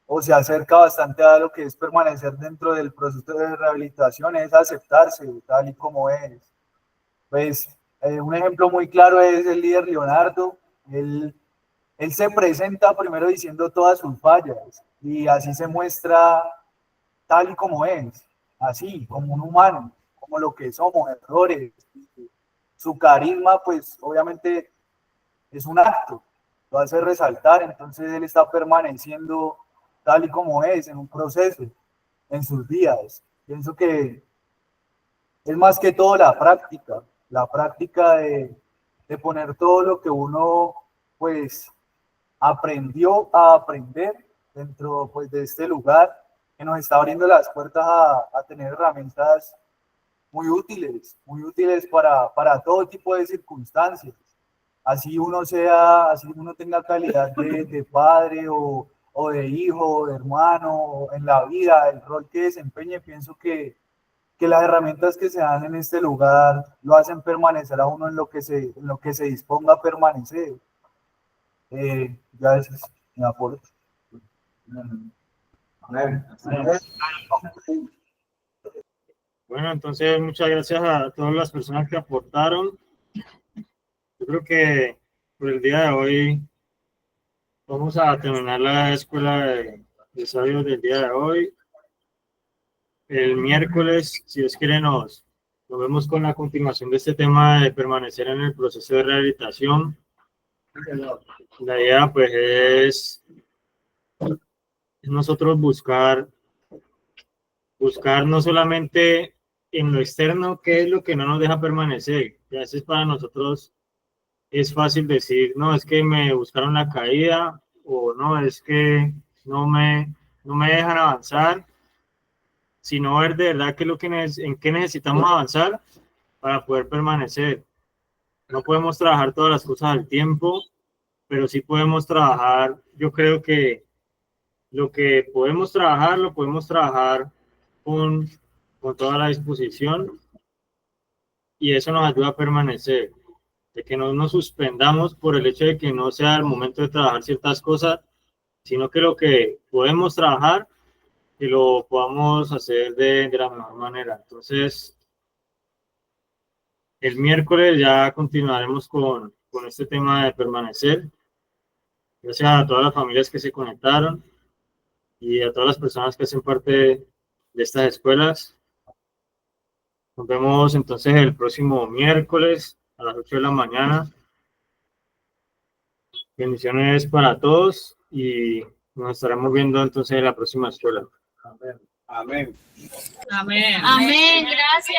o se acerca bastante a lo que es permanecer dentro del proceso de rehabilitación, es aceptarse tal y como es. Pues, un ejemplo muy claro es el líder Leonardo. Él se presenta primero diciendo todas sus fallas y así se muestra tal y como es, así, como un humano, como lo que somos, errores. Su carisma, pues, obviamente es un acto, lo hace resaltar, entonces él está permaneciendo tal y como es, en un proceso, en sus días. Pienso que es más que todo la práctica, la práctica de poner todo lo que uno pues aprendió a aprender dentro pues de este lugar que nos está abriendo las puertas a tener herramientas muy útiles para todo tipo de circunstancias. Así uno tenga calidad de padre o de hijo, o de hermano, en la vida, el rol que desempeñe, pienso que las herramientas que se dan en este lugar lo hacen permanecer a uno en lo que se disponga a permanecer. Ya ese es mi aporte. Bueno, entonces muchas gracias a todas las personas que aportaron. Yo creo que por el día de hoy vamos a terminar la escuela de sabios del día de hoy. El miércoles, si Dios quiere, nos vemos con la continuación de este tema de permanecer en el proceso de rehabilitación. La idea pues es nosotros buscar no solamente en lo externo qué es lo que no nos deja permanecer. Y a veces para nosotros es fácil decir, no, es que me buscaron la caída, o no, es que no me dejan avanzar, sino ver de verdad qué es lo que en qué necesitamos avanzar para poder permanecer. No podemos trabajar todas las cosas al tiempo, pero sí podemos trabajar. Yo creo que lo que podemos trabajar, lo podemos trabajar con toda la disposición, y eso nos ayuda a permanecer, de que no nos suspendamos por el hecho de que no sea el momento de trabajar ciertas cosas, sino que lo que podemos trabajar y lo podamos hacer de la mejor manera. Entonces, el miércoles ya continuaremos con este tema de permanecer. Gracias a todas las familias que se conectaron y a todas las personas que hacen parte de estas escuelas. Nos vemos entonces el próximo miércoles a las 8 de la mañana. Bendiciones para todos y nos estaremos viendo entonces en la próxima escuela. Amén. Amén. Amén. Gracias.